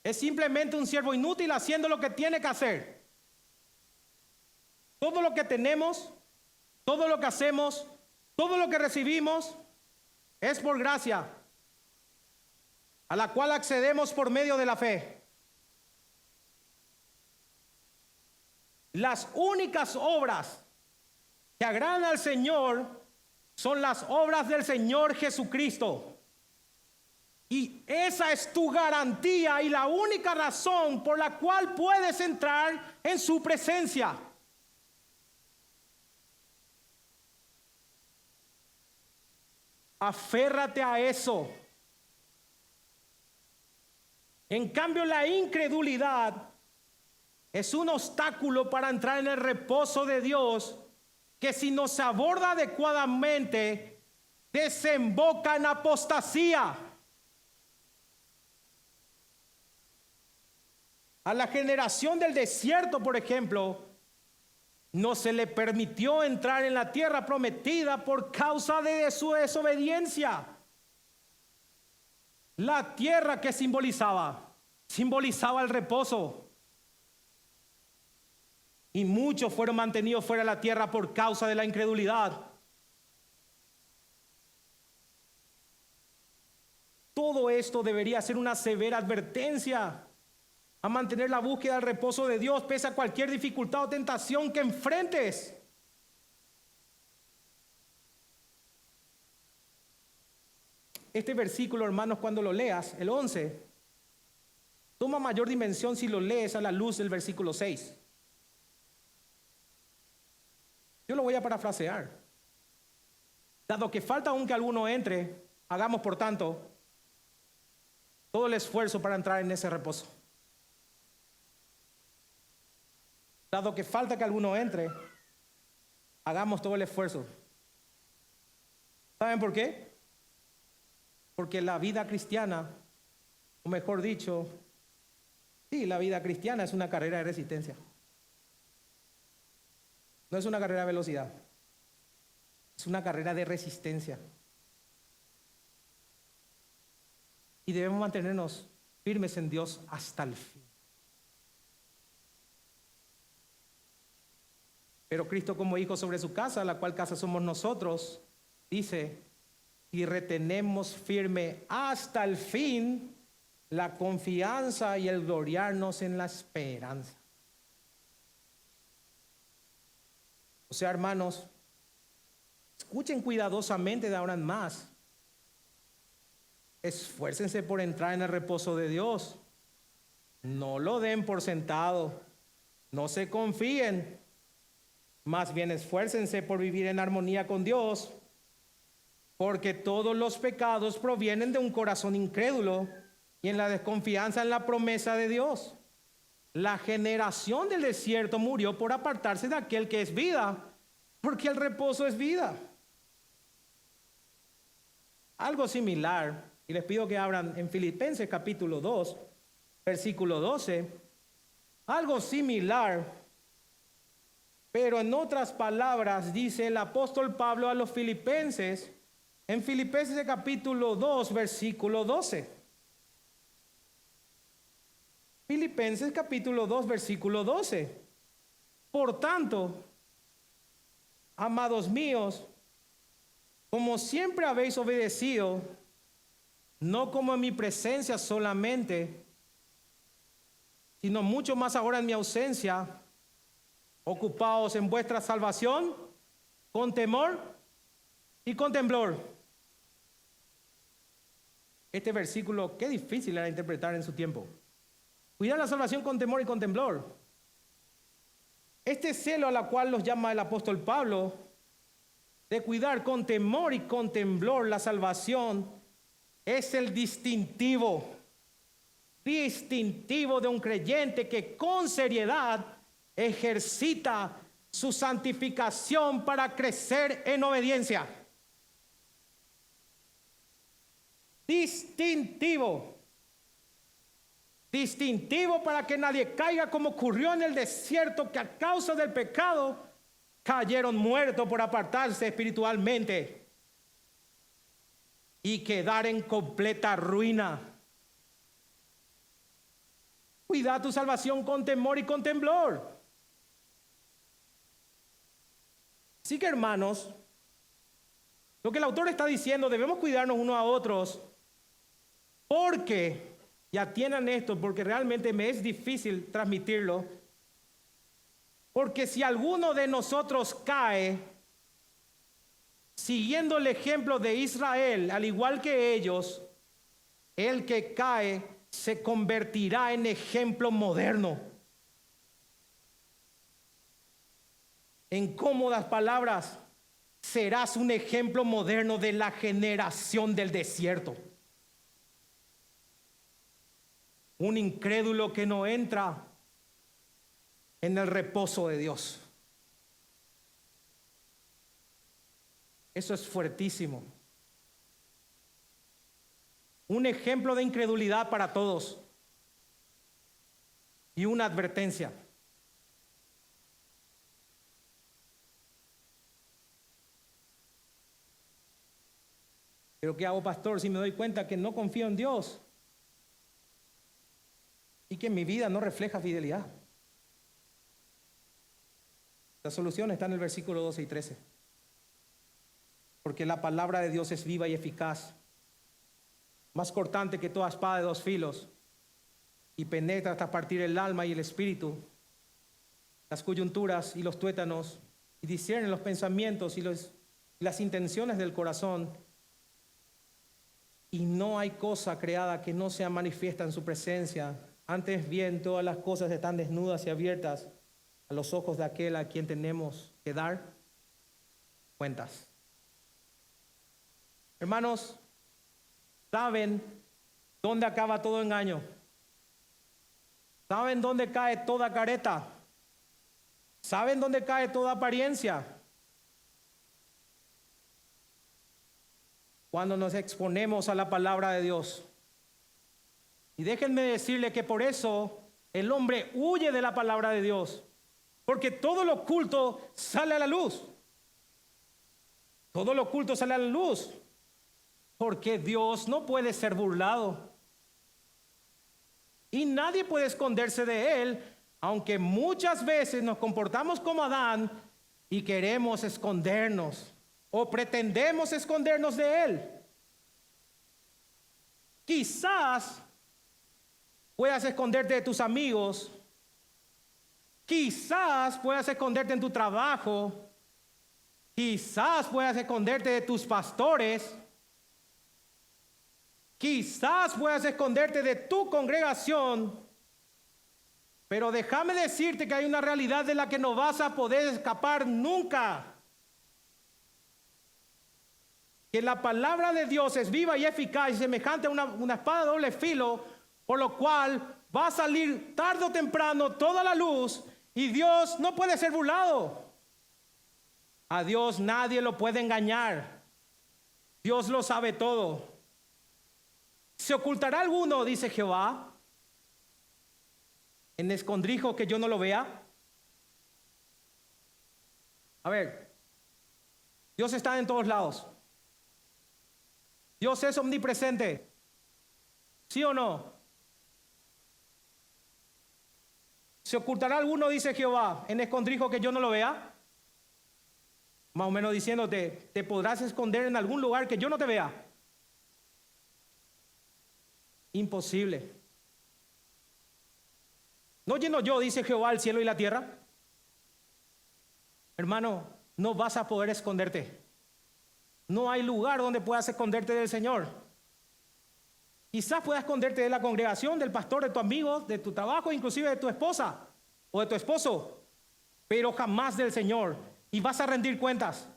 S1: es simplemente un siervo inútil haciendo lo que tiene que hacer. Todo lo que tenemos, todo lo que hacemos, todo lo que recibimos, es por gracia, a la cual accedemos por medio de la fe. Las únicas obras que agradan al Señor son las obras del Señor Jesucristo. Y esa es tu garantía y la única razón por la cual puedes entrar en su presencia. Aférrate a eso. En cambio, la incredulidad es un obstáculo para entrar en el reposo de Dios que, si no se aborda adecuadamente, desemboca en apostasía. A la generación del desierto, por ejemplo, no se le permitió entrar en la tierra prometida por causa de su desobediencia. La tierra que simbolizaba el reposo. Y muchos fueron mantenidos fuera de la tierra por causa de la incredulidad. Todo esto debería ser una severa advertencia a mantener la búsqueda del reposo de Dios pese a cualquier dificultad o tentación que enfrentes. Este versículo, hermanos, cuando lo leas, el 11, toma mayor dimensión si lo lees a la luz del versículo 6. Yo lo voy a parafrasear. Dado que falta aún que alguno entre, hagamos por tanto todo el esfuerzo para entrar en ese reposo. Dado que falta que alguno entre, hagamos todo el esfuerzo. ¿Saben por qué? Porque la vida cristiana, o mejor dicho, sí, la vida cristiana es una carrera de resistencia. No es una carrera de velocidad, es una carrera de resistencia. Y debemos mantenernos firmes en Dios hasta el fin. Pero Cristo, como hijo sobre su casa, la cual casa somos nosotros, dice: y retenemos firme hasta el fin la confianza y el gloriarnos en la esperanza. O sea, hermanos, escuchen cuidadosamente de ahora en más. Esfuércense por entrar en el reposo de Dios. No lo den por sentado. No se confíen. Más bien esfuércense por vivir en armonía con Dios, porque todos los pecados provienen de un corazón incrédulo y en la desconfianza en la promesa de Dios. La generación del desierto murió por apartarse de aquel que es vida, porque el reposo es vida. Algo similar, y les pido que abran en Filipenses capítulo 2, versículo 12, algo similar, pero en otras palabras dice el apóstol Pablo a los filipenses, en Filipenses capítulo 2, versículo 12. Filipenses capítulo 2, versículo 12. Por tanto, amados míos, como siempre habéis obedecido, no como en mi presencia solamente, sino mucho más ahora en mi ausencia, ocupaos en vuestra salvación con temor y con temblor. Este versículo, qué difícil era interpretar en su tiempo. Cuidar la salvación con temor y con temblor. Este celo a la cual los llama el apóstol Pablo, de cuidar con temor y con temblor la salvación, es el distintivo de un creyente que con seriedad ejercita su santificación para crecer en obediencia. Distintivo para que nadie caiga como ocurrió en el desierto, que a causa del pecado cayeron muertos por apartarse espiritualmente y quedar en completa ruina. Cuida tu salvación con temor y con temblor. Así que, hermanos, lo que el autor está diciendo, debemos cuidarnos unos a otros, porque, y atiendan esto, porque realmente me es difícil transmitirlo, porque si alguno de nosotros cae, siguiendo el ejemplo de Israel, al igual que ellos, el que cae se convertirá en ejemplo moderno. En cómodas palabras, serás un ejemplo moderno de la generación del desierto. Un incrédulo que no entra en el reposo de Dios. Eso es fuertísimo. Un ejemplo de incredulidad para todos. Y una advertencia. Pero ¿qué hago, pastor, si me doy cuenta que no confío en Dios y que mi vida no refleja fidelidad? La solución está en el versículo 12 y 13. Porque la palabra de Dios es viva y eficaz, más cortante que toda espada de dos filos, y penetra hasta partir el alma y el espíritu, las coyunturas y los tuétanos, y discierne los pensamientos y las intenciones del corazón. Y no hay cosa creada que no sea manifiesta en su presencia. Antes bien, todas las cosas están desnudas y abiertas a los ojos de aquel a quien tenemos que dar cuentas. Hermanos, ¿saben dónde acaba todo engaño? ¿Saben dónde cae toda careta? ¿Saben dónde cae toda apariencia? Cuando nos exponemos a la palabra de Dios. Y déjenme decirle que por eso el hombre huye de la palabra de Dios, porque todo lo oculto sale a la luz. Todo lo oculto sale a la luz, porque Dios no puede ser burlado. Y nadie puede esconderse de Él, aunque muchas veces nos comportamos como Adán y queremos escondernos o pretendemos escondernos de Él. Quizás puedas esconderte de tus amigos, quizás puedas esconderte en tu trabajo, quizás puedas esconderte de tus pastores, quizás puedas esconderte de tu congregación, pero déjame decirte que hay una realidad de la que no vas a poder escapar nunca. Que la palabra de Dios es viva y eficaz y semejante a una espada de doble filo, por lo cual va a salir tarde o temprano toda la luz y Dios no puede ser burlado. A Dios nadie lo puede engañar. Dios lo sabe todo. ¿Se ocultará alguno, dice Jehová, en escondrijo que yo no lo vea? A ver, Dios está en todos lados. Dios es omnipresente. ¿Sí o no? ¿Se ocultará alguno, dice Jehová, en escondrijo que yo no lo vea? Más o menos diciéndote, te podrás esconder en algún lugar que yo no te vea. Imposible. ¿No lleno yo, dice Jehová, el cielo y la tierra? Hermano, no vas a poder esconderte. No hay lugar donde puedas esconderte del Señor. Quizás puedas esconderte de la congregación, del pastor, de tu amigo, de tu trabajo, inclusive de tu esposa o de tu esposo, pero jamás del Señor. Y vas a rendir cuentas.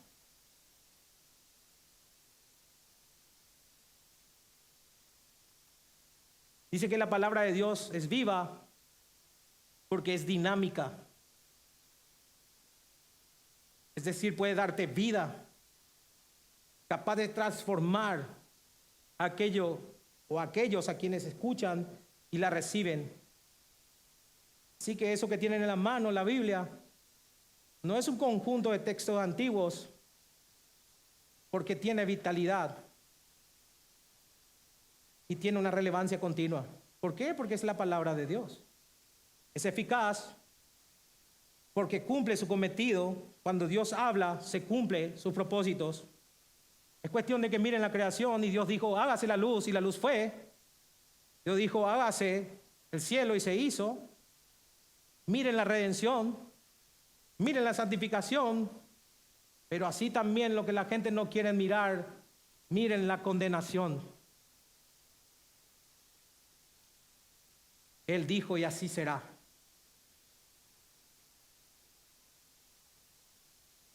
S1: Dice que la palabra de Dios es viva porque es dinámica. Es decir, puede darte vida, capaz de transformar aquello o aquellos a quienes escuchan y la reciben. Así que eso que tienen en la mano, la Biblia, no es un conjunto de textos antiguos, porque tiene vitalidad y tiene una relevancia continua. ¿Por qué? Porque es la palabra de Dios. Es eficaz porque cumple su cometido. Cuando Dios habla, se cumple sus propósitos. Es cuestión de que miren la creación y Dios dijo, hágase la luz, y la luz fue. Dios dijo, hágase el cielo, y se hizo. Miren la redención. Miren la santificación, pero así también lo que la gente no quiere mirar, miren la condenación. Él dijo y así será.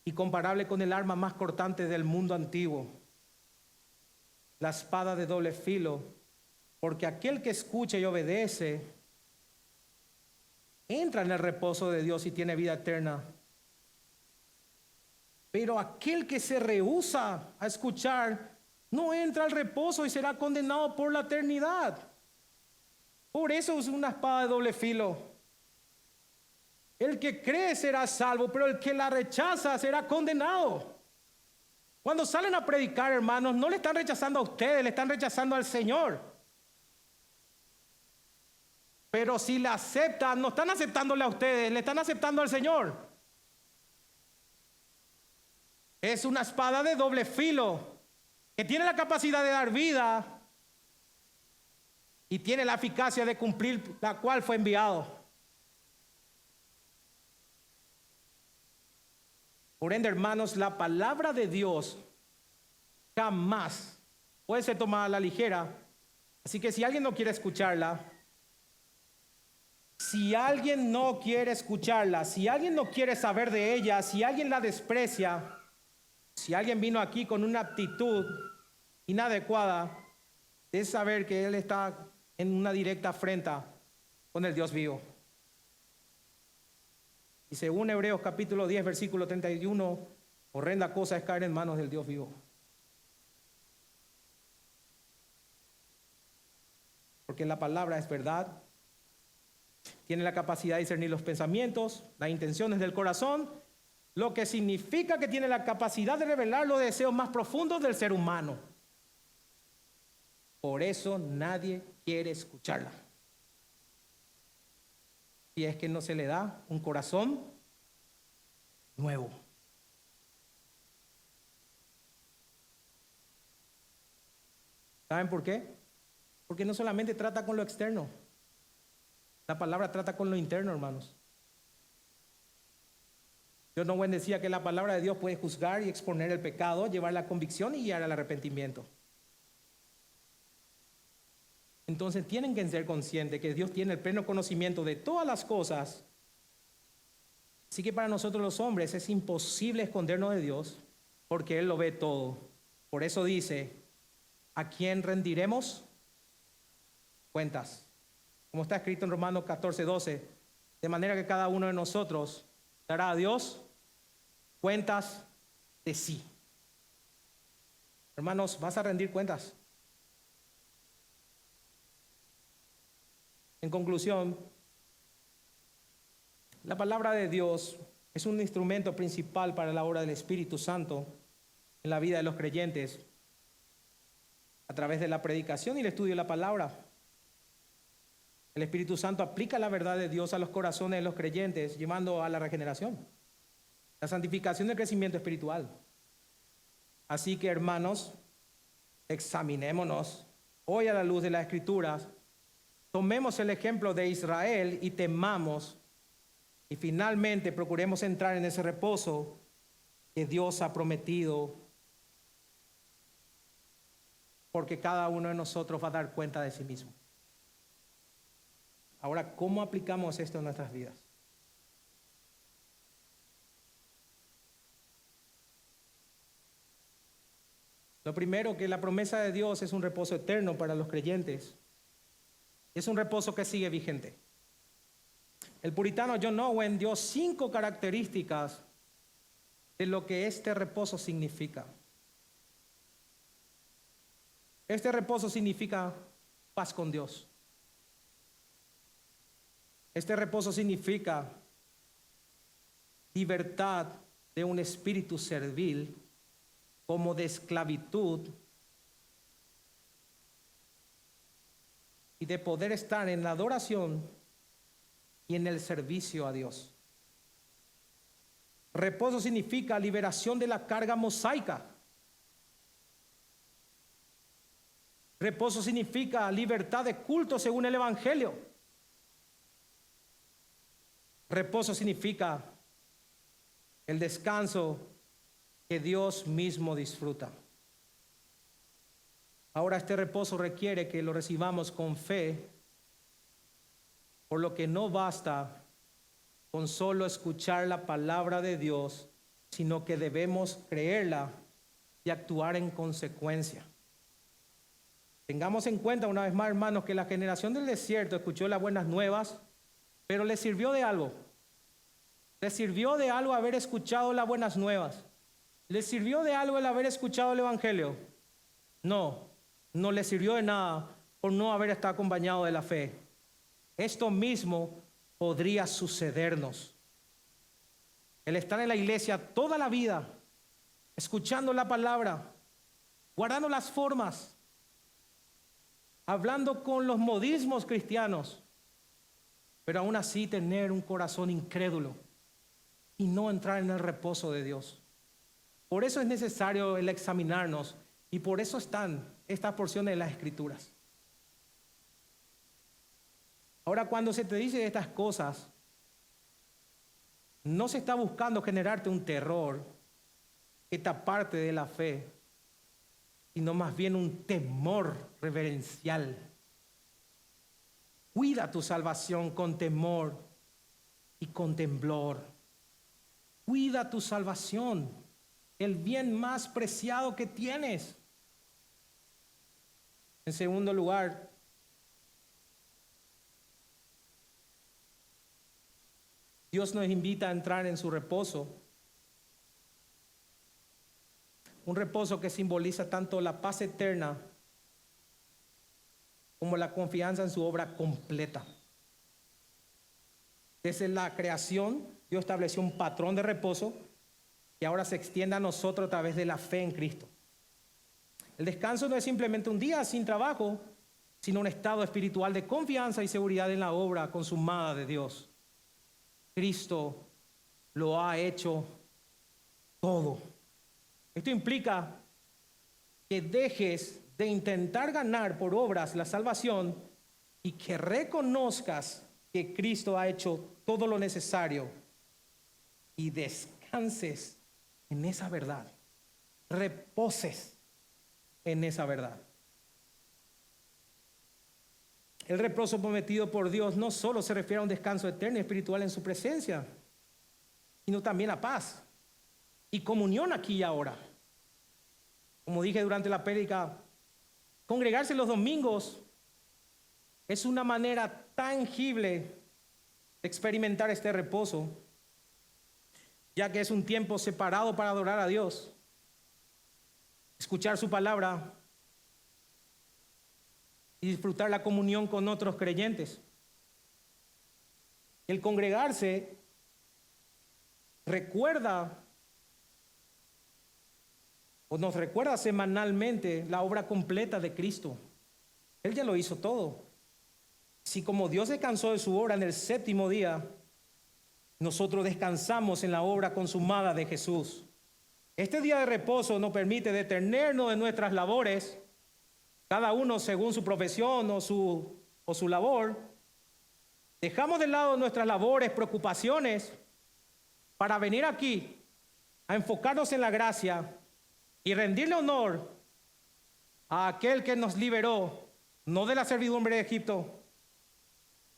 S1: Y comparable con el arma más cortante del mundo antiguo, la espada de doble filo, porque aquel que escucha y obedece entra en el reposo de Dios y tiene vida eterna. Pero aquel que se rehúsa a escuchar no entra al reposo y será condenado por la eternidad. Por eso es una espada de doble filo. El que cree será salvo, pero el que la rechaza será condenado. Cuando salen a predicar, hermanos, no le están rechazando a ustedes, le están rechazando al Señor. Pero si la aceptan, no están aceptándole a ustedes, le están aceptando al Señor. Es una espada de doble filo que tiene la capacidad de dar vida y tiene la eficacia de cumplir la cual fue enviado. Por ende, hermanos, la palabra de Dios jamás puede ser tomada a la ligera. Así que si alguien no quiere escucharla, si alguien no quiere escucharla, si alguien no quiere saber de ella, si alguien la desprecia, si alguien vino aquí con una actitud inadecuada, es saber que él está en una directa afrenta con el Dios vivo. Y según Hebreos capítulo 10, versículo 31, horrenda cosa es caer en manos del Dios vivo. Porque la palabra es verdad. Tiene la capacidad de discernir los pensamientos, las intenciones del corazón, lo que significa que tiene la capacidad de revelar los deseos más profundos del ser humano. Por eso nadie quiere escucharla. Y es que no se le da un corazón nuevo. ¿Saben por qué? Porque no solamente trata con lo externo. La palabra trata con lo interno, hermanos. John Owen decía que la palabra de Dios puede juzgar y exponer el pecado, llevar la convicción y guiar al arrepentimiento. Entonces tienen que ser conscientes que Dios tiene el pleno conocimiento de todas las cosas. Así que para nosotros los hombres es imposible escondernos de Dios, porque Él lo ve todo. Por eso dice, ¿a quién rendiremos cuentas? Como como está escrito en Romanos 14:12, de manera que cada uno de nosotros dará a Dios cuentas de sí. Hermanos, ¿vas a rendir cuentas? En conclusión, la palabra de Dios es un instrumento principal para la obra del Espíritu Santo en la vida de los creyentes a través de la predicación y el estudio de la palabra. El Espíritu Santo aplica la verdad de Dios a los corazones de los creyentes, llevando a la regeneración, la santificación y el crecimiento espiritual. Así que, hermanos, examinémonos hoy a la luz de las Escrituras, tomemos el ejemplo de Israel y temamos, y finalmente procuremos entrar en ese reposo que Dios ha prometido, porque cada uno de nosotros va a dar cuenta de sí mismo. Ahora, ¿cómo aplicamos esto en nuestras vidas? Lo primero, que la promesa de Dios es un reposo eterno para los creyentes. Es un reposo que sigue vigente. El puritano John Owen dio 5 características de lo que este reposo significa. Este reposo significa paz con Dios. Este reposo significa libertad de un espíritu servil, como de esclavitud, y de poder estar en la adoración y en el servicio a Dios. Reposo significa liberación de la carga mosaica. Reposo significa libertad de culto según el Evangelio. Reposo significa el descanso que Dios mismo disfruta. Ahora, este reposo requiere que lo recibamos con fe, por lo que no basta con solo escuchar la palabra de Dios, sino que debemos creerla y actuar en consecuencia. Tengamos en cuenta una vez más, hermanos, que la generación del desierto escuchó las buenas nuevas, pero les sirvió de algo. Les sirvió de algo haber escuchado las buenas nuevas. ¿Les sirvió de algo el haber escuchado el Evangelio? No, no les sirvió de nada por no haber estado acompañado de la fe. Esto mismo podría sucedernos. El estar en la iglesia toda la vida, escuchando la palabra, guardando las formas, hablando con los modismos cristianos, pero aún así tener un corazón incrédulo y no entrar en el reposo de Dios. Por eso es necesario el examinarnos, y por eso están estas porciones de las Escrituras. Ahora, cuando se te dice estas cosas, no se está buscando generarte un terror que te aparte de la fe, sino más bien un temor reverencial. Cuida tu salvación con temor y con temblor. Cuida tu salvación, el bien más preciado que tienes. En segundo lugar, Dios nos invita a entrar en su reposo. Un reposo que simboliza tanto la paz eterna como la confianza en su obra completa. Desde la creación, Dios estableció un patrón de reposo que ahora se extiende a nosotros a través de la fe en Cristo. El descanso no es simplemente un día sin trabajo, sino un estado espiritual de confianza y seguridad en la obra consumada de Dios. Cristo lo ha hecho todo. Esto implica que dejes de intentar ganar por obras la salvación y que reconozcas que Cristo ha hecho todo lo necesario y descanses en esa verdad, reposes en esa verdad. El reposo prometido por Dios no solo se refiere a un descanso eterno y espiritual en su presencia, sino también a paz y comunión aquí y ahora. Como dije durante la prédica, congregarse los domingos es una manera tangible de experimentar este reposo, ya que es un tiempo separado para adorar a Dios, escuchar su palabra y disfrutar la comunión con otros creyentes. El congregarse nos recuerda semanalmente la obra completa de Cristo. Él ya lo hizo todo. Si como Dios descansó de su obra en el séptimo día, nosotros descansamos en la obra consumada de Jesús. Este día de reposo nos permite detenernos de nuestras labores, cada uno según su profesión o su labor. Dejamos de lado nuestras labores, preocupaciones, para venir aquí a enfocarnos en la gracia y rendirle honor a aquel que nos liberó, no de la servidumbre de Egipto,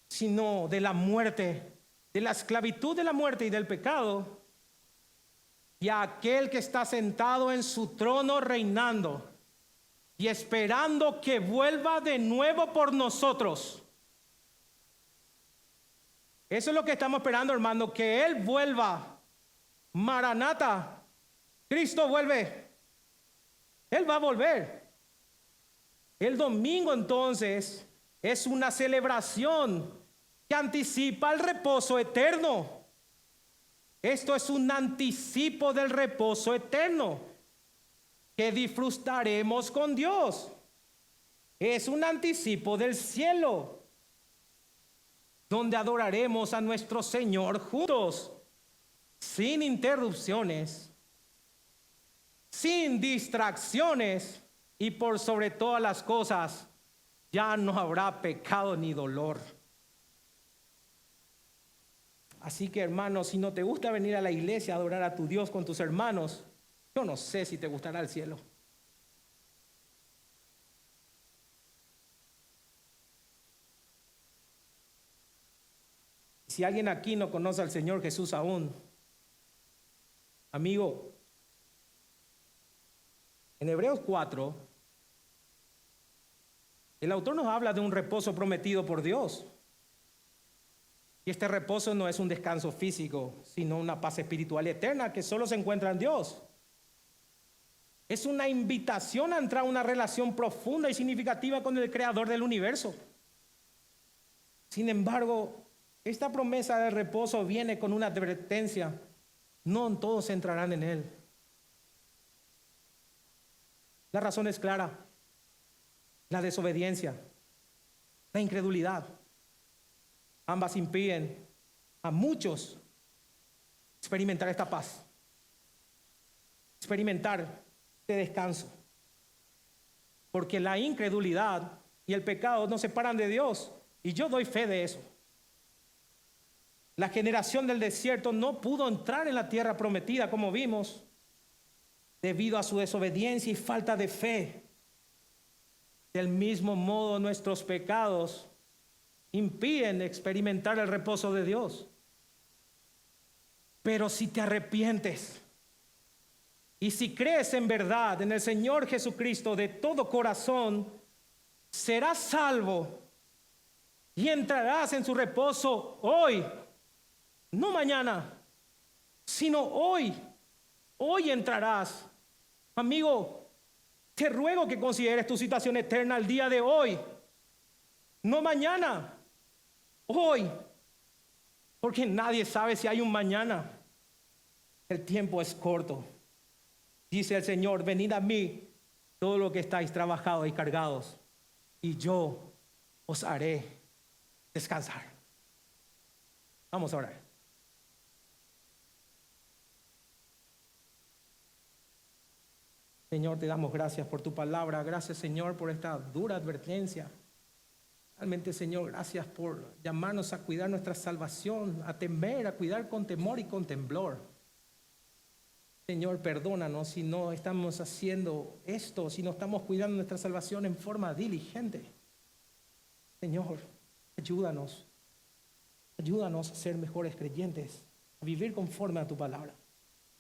S1: sino de la muerte, de la esclavitud de la muerte y del pecado, y a aquel que está sentado en su trono reinando y esperando que vuelva de nuevo por nosotros. Eso es lo que estamos esperando, hermano, que Él vuelva. Maranata, Cristo vuelve. Él va a volver. El domingo entonces es una celebración que anticipa el reposo eterno. Esto es un anticipo del reposo eterno que disfrutaremos con Dios. Es un anticipo del cielo, donde adoraremos a nuestro Señor juntos, sin interrupciones, sin distracciones, y por sobre todas las cosas, ya no habrá pecado ni dolor. Así que, hermanos, si no te gusta venir a la iglesia a adorar a tu Dios con tus hermanos, yo no sé si te gustará el cielo. Si alguien aquí no conoce al Señor Jesús aún, amigo, en Hebreos 4, el autor nos habla de un reposo prometido por Dios. Y este reposo no es un descanso físico, sino una paz espiritual eterna que solo se encuentra en Dios. Es una invitación a entrar a una relación profunda y significativa con el Creador del universo. Sin embargo, esta promesa de reposo viene con una advertencia: no todos entrarán en él. La razón es clara: la desobediencia, la incredulidad. Ambas impiden a muchos experimentar esta paz, experimentar este descanso, porque la incredulidad y el pecado nos separan de Dios, y yo doy fe de eso. La generación del desierto no pudo entrar en la tierra prometida, como vimos, debido a su desobediencia y falta de fe. Del mismo modo, nuestros pecados impiden experimentar el reposo de Dios. Pero si te arrepientes y si crees en verdad en el Señor Jesucristo de todo corazón, serás salvo y entrarás en su reposo hoy, no mañana, sino hoy. Hoy entrarás. Amigo, te ruego que consideres tu situación eterna el día de hoy, no mañana, hoy, porque nadie sabe si hay un mañana. El tiempo es corto. Dice el Señor: venid a mí todo lo que estáis trabajados y cargados, y yo os haré descansar. Vamos a orar. Señor, te damos gracias por tu palabra. Gracias, Señor, por esta dura advertencia. Realmente, Señor, gracias por llamarnos a cuidar nuestra salvación, a temer, a cuidar con temor y con temblor. Señor, perdónanos si no estamos haciendo esto, si no estamos cuidando nuestra salvación en forma diligente. Señor, ayúdanos. Ayúdanos a ser mejores creyentes, a vivir conforme a tu palabra.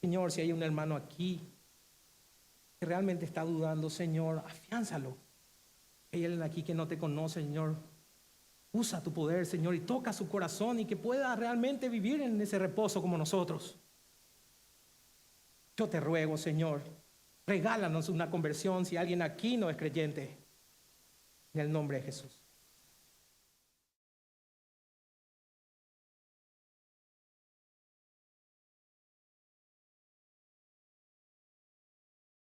S1: Señor, si hay un hermano aquí que realmente está dudando, Señor, afiánzalo. Hay alguien aquí que no te conoce, Señor. Usa tu poder, Señor, y toca su corazón y que pueda realmente vivir en ese reposo como nosotros. Yo te ruego, Señor, regálanos una conversión si alguien aquí no es creyente. En el nombre de Jesús.